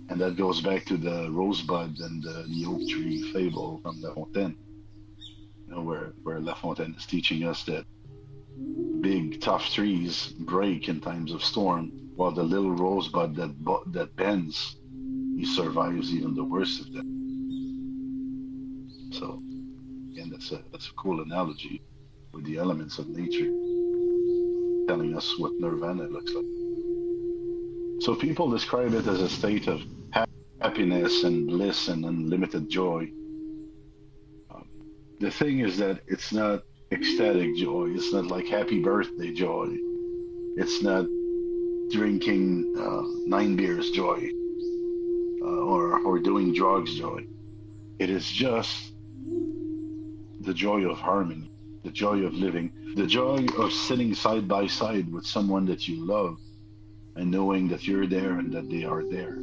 A: And that goes back to the Rosebud and the oak tree fable from La Fontaine, where La Fontaine is teaching us that big tough trees break in times of storm, while the little rosebud that bends, he survives even the worst of them. So again, that's a cool analogy with the elements of nature, telling us what Nirvana looks like. So people describe it as a state of happiness and bliss and unlimited joy. The thing is that it's not ecstatic joy. It's not like happy birthday joy. It's not drinking 9 beers joy, or doing drugs joy. It is just the joy of harmony, the joy of living, the joy of sitting side by side with someone that you love and knowing that you're there and that they are there.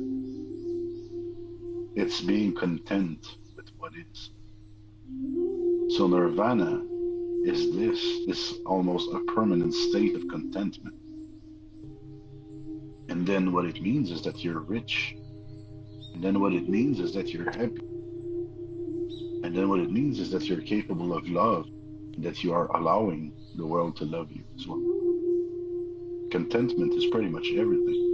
A: It's being content with what is. So Nirvana is almost a permanent state of contentment. And then what it means is that you're rich. And then what it means is that you're happy. And then what it means is that you're capable of love, and that you are allowing the world to love you as well. Contentment is pretty much everything.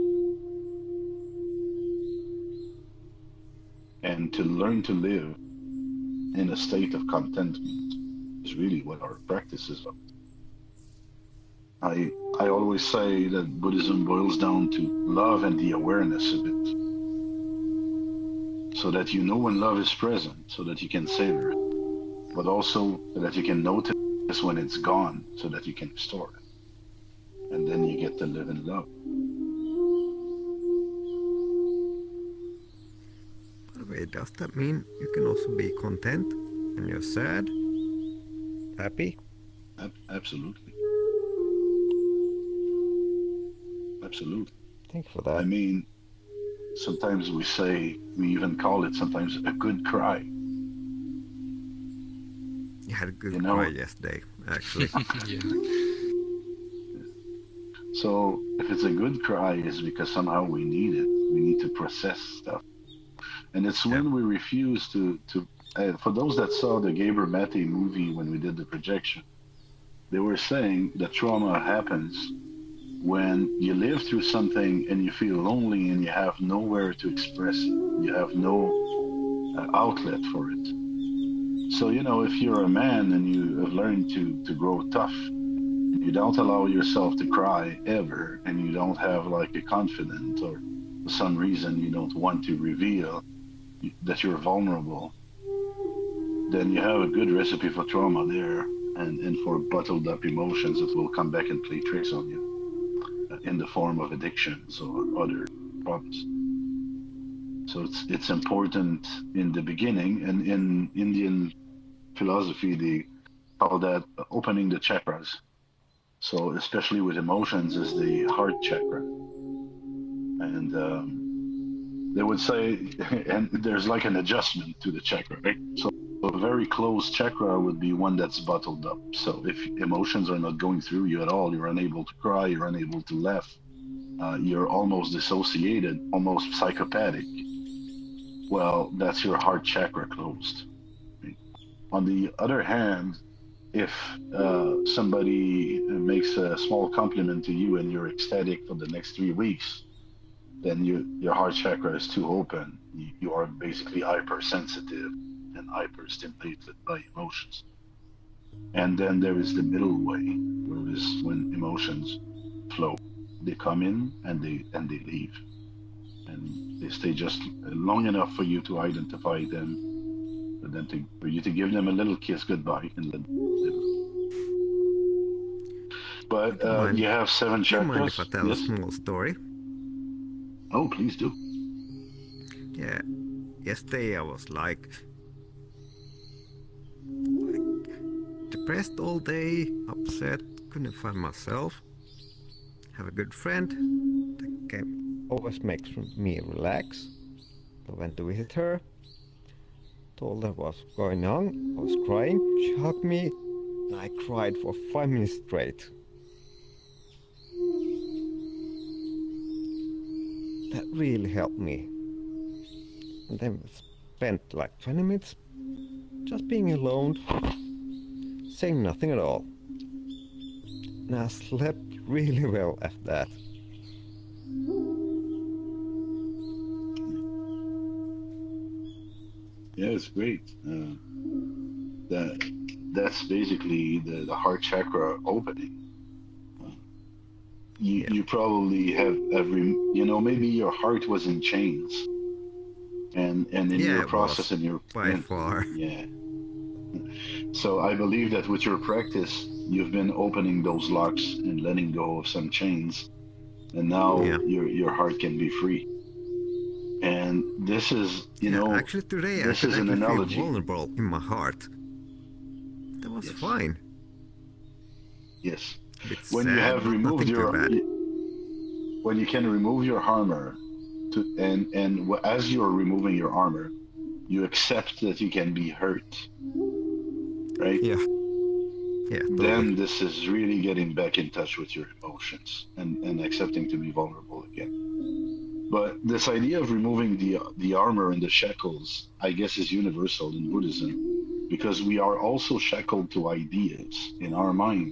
A: And to learn to live in a state of contentment is really what our practice is about. I always say that Buddhism boils down to love and the awareness of it. So that you know when love is present, so that you can savor it. But also so that you can notice when it's gone, so that you can restore it. And then you get to live in love.
B: By the way, does that mean you can also be content when you're sad? Happy?
A: Absolutely. Absolutely.
B: Thank you for that.
A: I mean, sometimes we even call it sometimes a good cry.
B: You had a good cry yesterday, actually.
D: Yeah.
A: So if it's a good cry, it's because somehow we need it. We need to process stuff. And it's when we refuse to for those that saw the Gaber Mate movie when we did the projection, they were saying that trauma happens when you live through something and you feel lonely and you have nowhere to express it. You have no outlet for it. So, if you're a man and you have learned to grow tough, and you don't allow yourself to cry ever, and you don't have like a confidence, or for some reason you don't want to reveal that you're vulnerable, then you have a good recipe for trauma there, and for bottled up emotions that will come back and play tricks on you in the form of addictions or other problems. So it's important in the beginning, and in Indian philosophy they call that opening the chakras. So especially with emotions is the heart chakra. And they would say, and there's like an adjustment to the chakra, right? So a very closed chakra would be one that's bottled up. So if emotions are not going through you at all, you're unable to cry, you're unable to laugh, you're almost dissociated, almost psychopathic. Well, that's your heart chakra closed. Right? On the other hand, if somebody makes a small compliment to you and you're ecstatic for the next 3 weeks, then your heart chakra is too open. You are basically hypersensitive and hyperstimulated by emotions. And then there is the middle way, where is when emotions flow. They come in and they leave. And they stay just long enough for you to identify them, for you to give them a little kiss goodbye and let them. But you have 7
B: Do you mind if
A: chakras.
B: I tell a
A: Yes.
B: small story?
A: Oh, please do.
B: Yeah. Yesterday I was like depressed all day, upset, couldn't find myself. Have a good friend that always makes me relax. I went to visit her, told her what's going on. I was crying. She hugged me, and I cried for 5 minutes straight. That really helped me. And then we spent like 20 minutes just being alone, saying nothing at all. And I slept really well after that.
A: Yeah, it's great. That's basically the heart chakra opening. You probably have every maybe your heart was in chains, and in
B: Yeah,
A: your
B: it
A: process
B: was
A: and
B: by far.
A: yeah. So I believe that with your practice, you've been opening those locks and letting go of some chains, and now
B: Yeah.
A: your heart can be free. And this is
B: Actually today I
A: this
B: could
A: is an
B: actually feel
A: analogy.
B: vulnerable in my heart. That was
A: Yes.
B: fine.
A: Yes.
B: A bit
A: When you
B: sad,
A: have
B: but
A: removed
B: nothing too bad.
A: when you can remove your armor, as you are removing your armor, you accept that you can be hurt, right?
B: Yeah. Yeah, totally.
A: Then this is really getting back in touch with your emotions and accepting to be vulnerable again. But this idea of removing the armor and the shackles, I guess, is universal in Buddhism, because we are also shackled to ideas in our mind.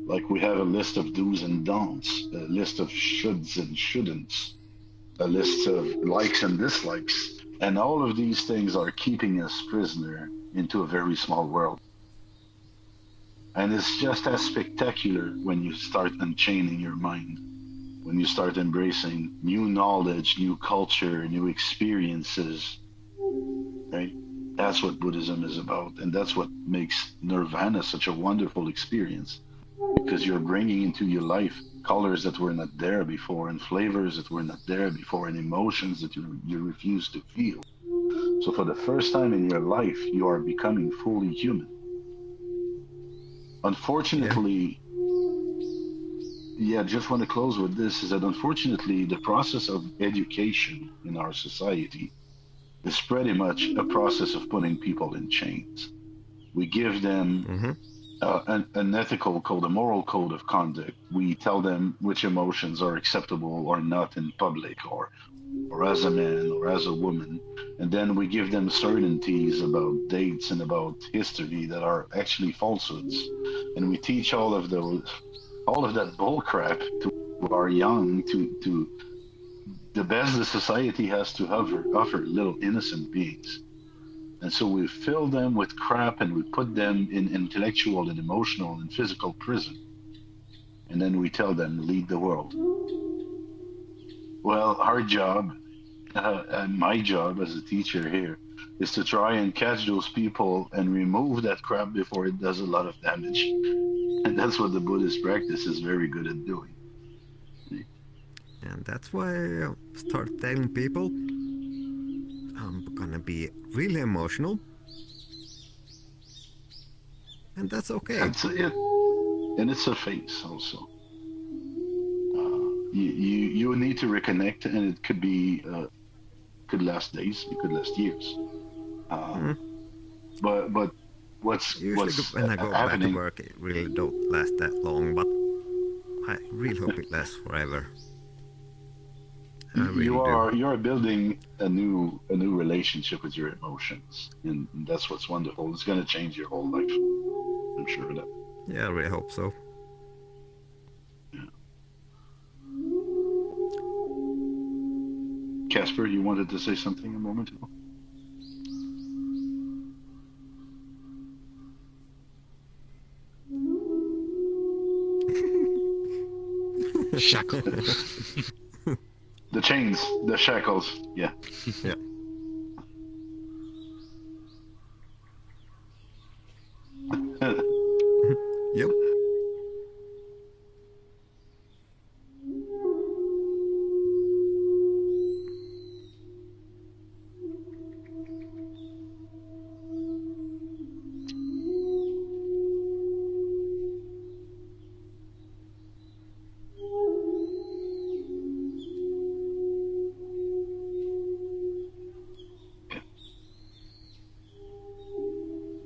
A: Like we have a list of do's and don'ts, a list of shoulds and shouldn'ts, a list of likes and dislikes. And all of these things are keeping us prisoner into a very small world. And it's just as spectacular when you start unchaining your mind, when you start embracing new knowledge, new culture, new experiences, right? That's what Buddhism is about. And that's what makes Nirvana such a wonderful experience, because you're bringing into your life colors that were not there before, and flavors that were not there before, and emotions that you refuse to feel. So for the first time in your life, you are becoming fully human. Unfortunately, just want to close with this, is that unfortunately the process of education in our society is pretty much a process of putting people in chains. We give them an ethical code, a moral code of conduct. We tell them which emotions are acceptable or not in public, or as a man or as a woman. And then we give them certainties about dates and about history that are actually falsehoods. And we teach all of that bullcrap to our young, to the best the society has to offer little innocent beings. And so we fill them with crap, and we put them in intellectual and emotional and physical prison. And then we tell them, lead the world. Well, our job, and my job as a teacher here, is to try and catch those people and remove that crap before it does a lot of damage. And that's what the Buddhist practice is very good at doing.
B: And that's why I started telling people I'm gonna be really emotional. And that's okay.
A: That's it. And it's a phase also. You need to reconnect, and it could be could last days, it could last years. But what's
B: Usually when I go back to
A: happening?
B: work, it really don't last that long, but I really hope it lasts forever. I really do.
A: You're building a new relationship with your emotions, and that's what's wonderful. It's going to change your whole life. I'm sure of that.
B: Yeah, I really hope so.
A: Yeah. Casper, you wanted to say something a moment ago?
F: Shackle.
A: The chains, the shackles. Yeah.
B: Yeah. Yep.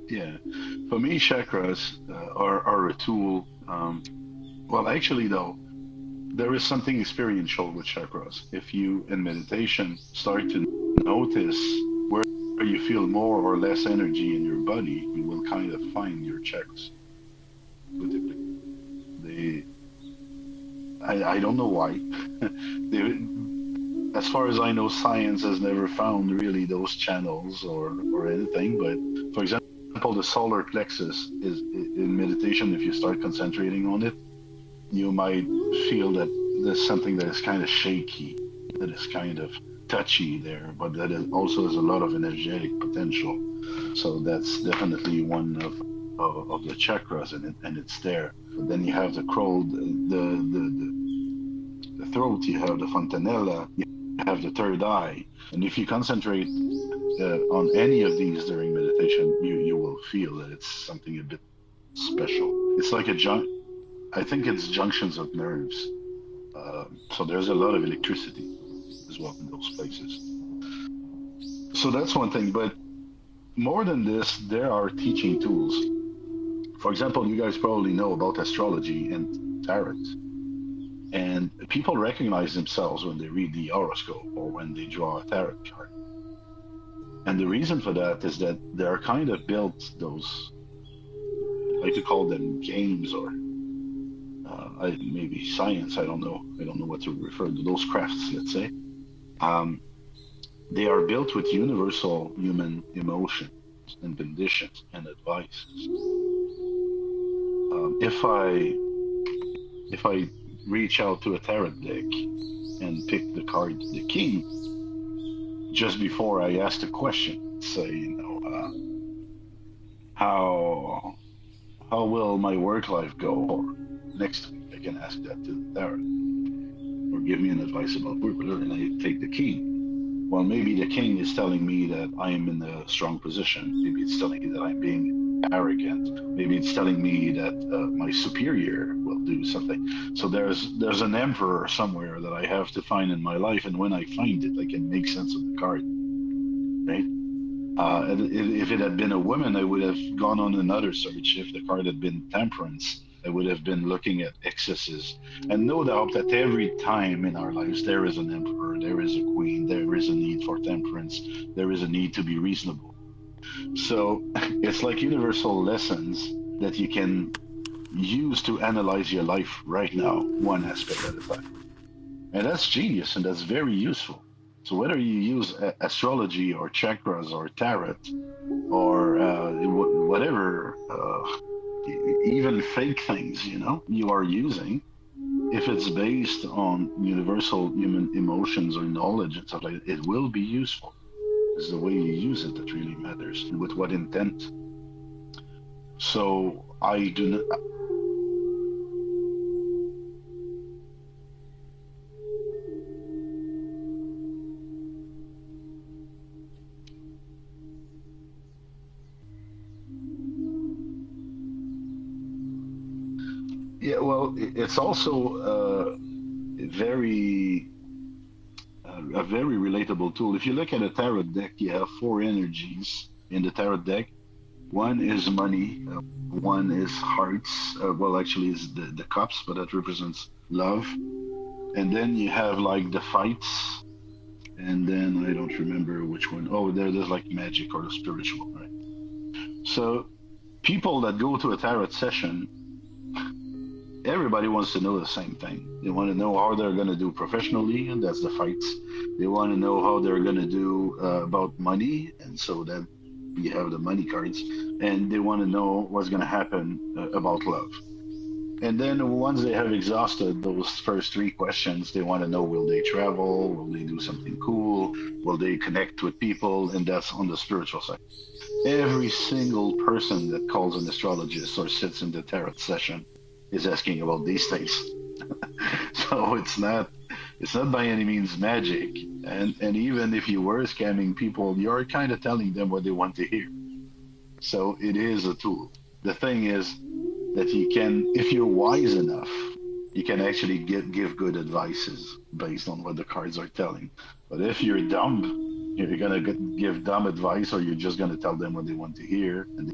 A: Yeah. For me, chakras are a tool. Well, actually, though, there is something experiential with chakras. If you, in meditation, start to notice where you feel more or less energy in your body, you will kind of find your chakras. I don't know why. As far as I know, science has never found really those channels or anything. But for example, the solar plexus is in meditation. If you start concentrating on it, you might feel that there's something that is kind of shaky, that is kind of touchy there, but that is also has a lot of energetic potential. So that's definitely one of the chakras, and it's there. But then you have the crow, the throat, you have the fontanella, you have the third eye, and if you concentrate on any of these during meditation, you will feel that it's something a bit special. It's like I think it's junctions of nerves. So there's a lot of electricity as well in those places. So that's one thing. But more than this, there are teaching tools. For example, you guys probably know about astrology and tarot. And people recognize themselves when they read the horoscope or when they draw a tarot card. And the reason for that is that they're kind of built those, I like to call them games or maybe science. I don't know. I don't know what to refer to those crafts, let's say. They are built with universal human emotions and conditions and advices. If I reach out to a tarot deck and pick the card, the king, just before I ask the question, say, how will my work life go? Or next week, I can ask that to the tarot, or give me an advice about work, and I take the king. Well, maybe the king is telling me that I am in a strong position. Maybe it's telling me that I'm being arrogant. Maybe it's telling me that my superior will do something. So there's an emperor somewhere that I have to find in my life, and when I find it, I can make sense of the card, right? If it had been a woman, I would have gone on another search. If the card had been temperance, I would have been looking at excesses. And no doubt that every time in our lives there is an emperor, there is a queen, there is a need for temperance, there is a need to be reasonable. So it's like universal lessons that you can use to analyze your life right now, one aspect at a time. And that's genius, and that's very useful. So whether you use astrology or chakras or tarot or whatever, even fake things, you are using, if it's based on universal human emotions or knowledge and stuff like that, it will be useful. It's the way you use it that really matters, and with what intent. So I do not. Yeah, well, it's also a very relatable tool. If you look at a tarot deck, you have four energies in the tarot deck. One is money. One is hearts. Well, actually, is the cups, but that represents love. And then you have like the fights. And then I don't remember which one. Oh, there's like magic or the spiritual, right? So people that go to a tarot session, everybody wants to know the same thing. They want to know how they're going to do professionally, and that's the fights. They want to know how they're going to do about money, and so that we have the money cards. And they want to know what's going to happen about love. And then once they have exhausted those first three questions, they want to know, will they travel? Will they do something cool? Will they connect with people? And that's on the spiritual side. Every single person that calls an astrologist or sits in the tarot session is asking about these things. So it's not by any means magic. And even if you were scamming people, you're kind of telling them what they want to hear. So it is a tool. The thing is that you can, if you're wise enough, you can actually give good advices based on what the cards are telling. But if you're dumb, you're gonna give dumb advice, or you're just gonna tell them what they want to hear, and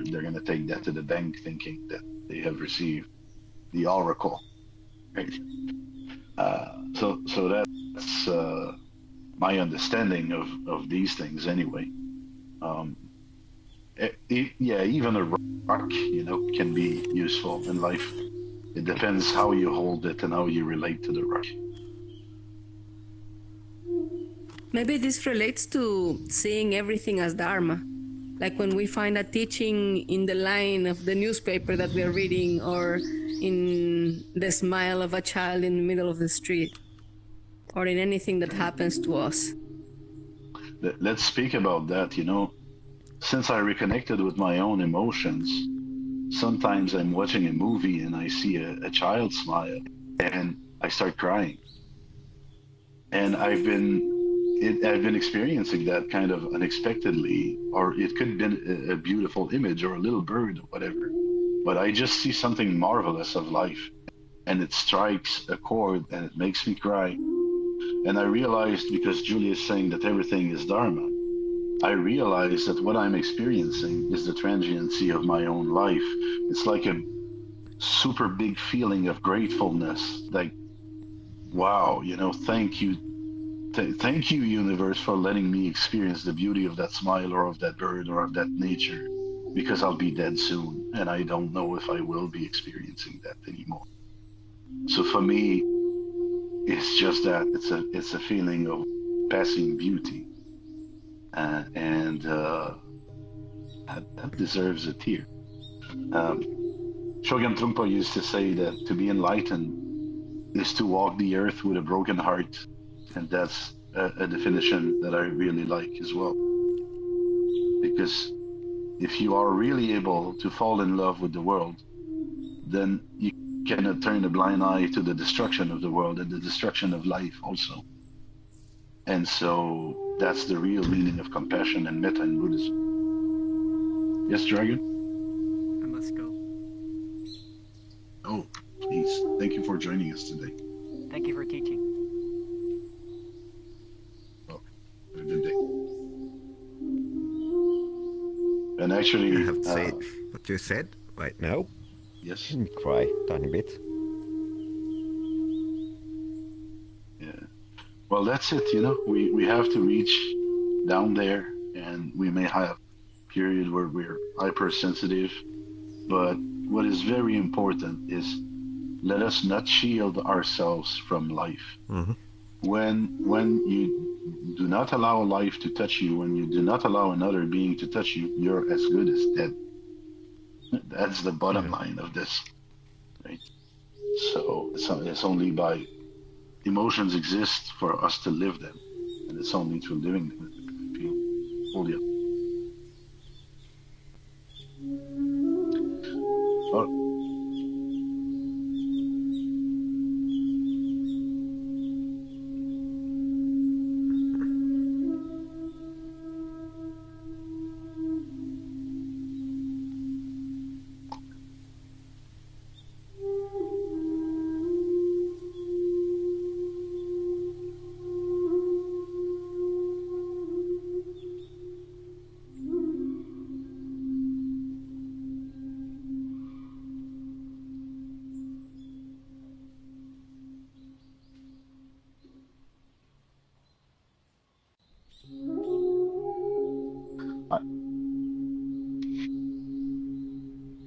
A: they're gonna take that to the bank, thinking that they have received the oracle. Right? So that's my understanding of these things, anyway. Yeah, even a rock, can be useful in life. It depends how you hold it and how you relate to the rock.
C: Maybe this relates to seeing everything as Dharma. Like when we find a teaching in the line of the newspaper that we are reading, or in the smile of a child in the middle of the street, or in anything that happens to us.
A: Let's speak about that. Since I reconnected with my own emotions, sometimes I'm watching a movie and I see a child smile and I start crying. And I've been experiencing that kind of unexpectedly, or it could have been a beautiful image or a little bird or whatever. But I just see something marvelous of life, and it strikes a chord and it makes me cry. And I realized, because Julia is saying that everything is Dharma, I realized that what I'm experiencing is the transiency of my own life. It's like a super big feeling of gratefulness, like, wow, thank you. Thank you, universe, for letting me experience the beauty of that smile or of that bird or of that nature, because I'll be dead soon and I don't know if I will be experiencing that anymore. So for me, it's just that it's a feeling of passing beauty, and that deserves a tear. Shogun Trungpa used to say that to be enlightened is to walk the earth with a broken heart, and that's a definition that I really like as well. Because if you are really able to fall in love with the world, then you cannot turn a blind eye to the destruction of the world and the destruction of life also. And so that's the real meaning of compassion and metta in Buddhism. Yes, Dragon?
B: I must go.
A: Oh, please. Thank you for joining us today.
B: Thank you for teaching.
A: Well, have a good day. And actually,
B: I have to say what you said right now.
A: yes.
B: Made me cry a tiny bit.
A: Yeah. Well, that's it. We have to reach down there, and we may have a period where we're hypersensitive. But what is very important is, let us not shield ourselves from life.
B: Mm-hmm.
A: When you do not allow life to touch you, when you do not allow another being to touch you, you're as good as dead. That's the bottom line of this, right? So it's only by emotions exist for us to live them, and it's only through living them that we can feel fully.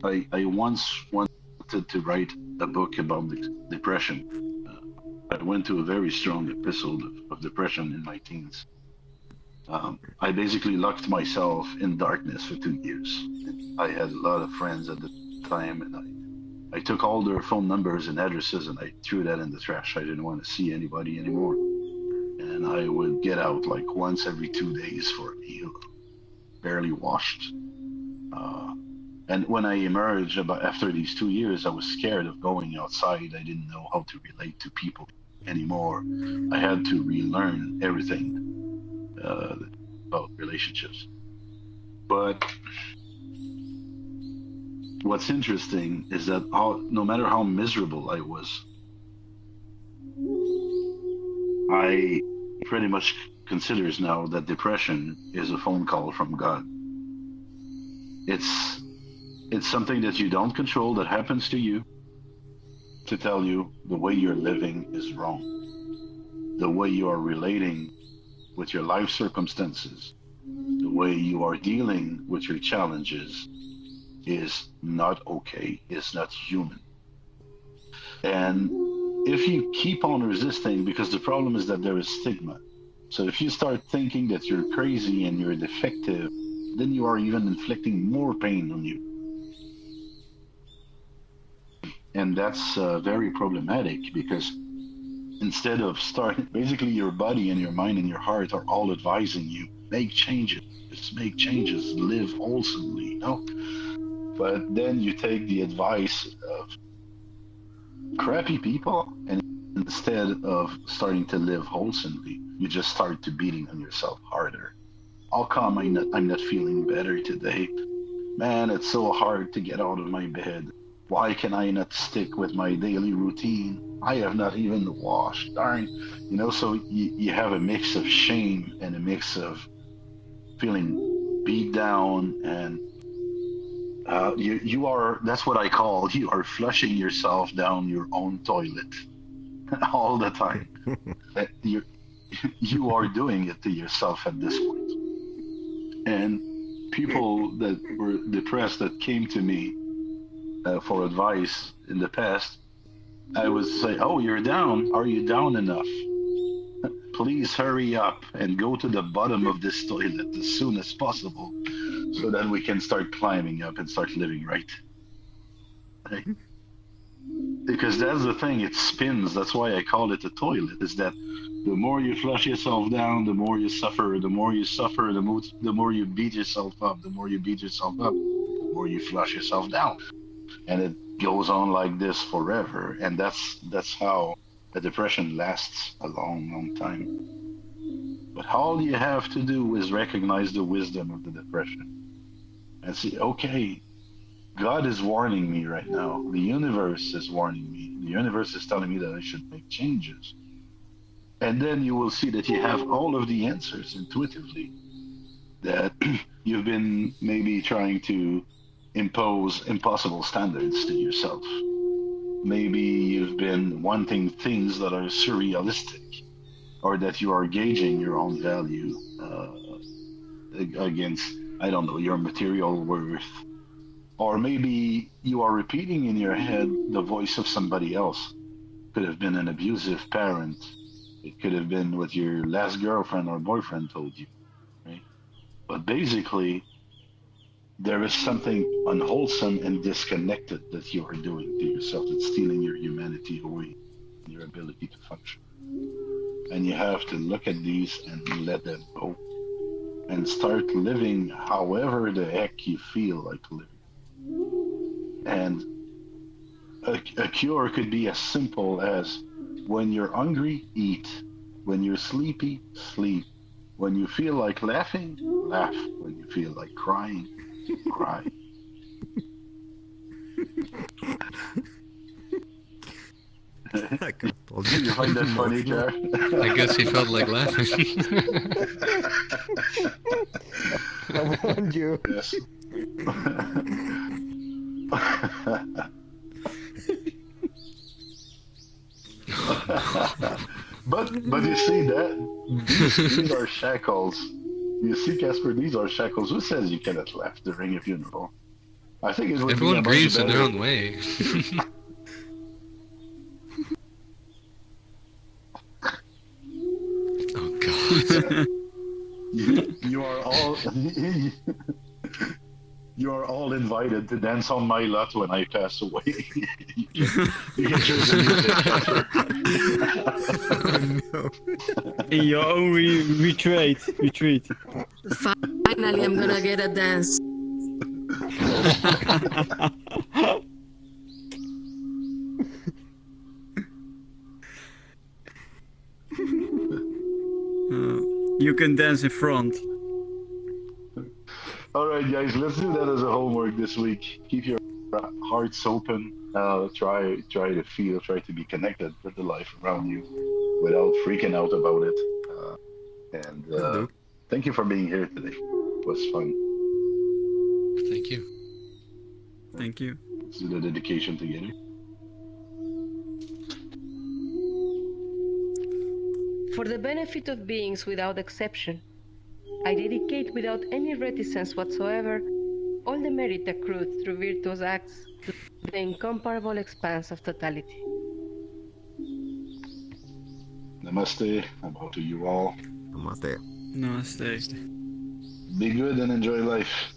A: I once wanted to write a book about depression. I went through a very strong episode of depression in my teens. I basically locked myself in darkness for 2 years. I had a lot of friends at the time, and I took all their phone numbers and addresses and I threw that in the trash. I didn't want to see anybody anymore. And I would get out like once every 2 days for a meal, barely washed. And when I emerged after these 2 years, I was scared of going outside. I didn't know how to relate to people anymore. I had to relearn everything about relationships. But what's interesting is that no matter how miserable I was, I pretty much considers now that depression is a phone call from God. It's something that you don't control, that happens to you, to tell you the way you're living is wrong. The way you are relating with your life circumstances, the way you are dealing with your challenges is not okay, is not human. And if you keep on resisting, because the problem is that there is stigma. So if you start thinking that you're crazy and you're defective, then you are even inflicting more pain on you. And that's very problematic, because instead of basically your body and your mind and your heart are all advising you, make changes, live wholesomely, you know? But then you take the advice of crappy people, and instead of starting to live wholesomely, you just start to beating on yourself harder. How come I'm not feeling better today? Man, it's so hard to get out of my bed. Why can I not stick with my daily routine? I have not even washed. Darn. You know, so you have a mix of shame and a mix of feeling beat down, and you are, that's what I call, you are flushing yourself down your own toilet all the time. You are doing it to yourself at this point. And people that were depressed that came to me for advice in the past, I would say, oh, you're down. Are you down enough? Please hurry up and go to the bottom of this toilet as soon as possible so that we can start climbing up and start living right. Right? Because that's the thing, it spins. That's why I call it a toilet, is that the more you flush yourself down, the more you suffer. The more you suffer, the more you beat yourself up. The more you beat yourself up, the more you flush yourself down. And it goes on like this forever. And that's how a depression lasts a long, long time. But all you have to do is recognize the wisdom of the depression and see, okay, God is warning me right now. The universe is warning me. The universe is telling me that I should make changes. And then you will see that you have all of the answers intuitively, that you've been maybe trying to impose impossible standards to yourself. Maybe you've been wanting things that are surrealistic, or that you are gauging your own value against, I don't know, your material worth. Or maybe you are repeating in your head the voice of somebody else. Could have been an abusive parent. It could have been what your last girlfriend or boyfriend told you, right? But basically, there is something unwholesome and disconnected that you are doing to yourself. It's stealing your humanity away, your ability to function. And you have to look at these and let them go. And start living however the heck you feel like living. And a cure could be as simple as, when you're hungry, eat. When you're sleepy, sleep. When you feel like laughing, laugh. When you feel like crying, cry.
B: I can't hold it
A: You find that funny,
B: emotional.
A: Jack?
F: I guess he felt like laughing.
B: I warned you.
A: Yes. but you see that these are shackles. You see, Casper, these are shackles. Who says you cannot laugh during a funeral? I think it would be
F: Everyone
A: a much
F: grieves in their
A: better-
F: own way. Oh god.
A: You are all you are all invited to dance on my lot when I pass away. you can choose the music, Casper.
B: No.
D: In your own retreat.
C: Finally, I'm gonna get a dance.
D: You can dance in front.
A: All right, guys, let's do that as a homework this week. Keep your hearts open. Try to be connected with the life around you without freaking out about it. And
B: Will do.
A: thank you for being here today. It was fun.
F: Thank you.
D: Thank you.
A: Let's do the dedication together.
C: For the benefit of beings without exception, I dedicate without any reticence whatsoever all the merit accrued through virtuous acts to the incomparable expanse of totality.
A: Namaste. I bow to you all.
B: Namaste.
D: Namaste.
A: Be good and enjoy life.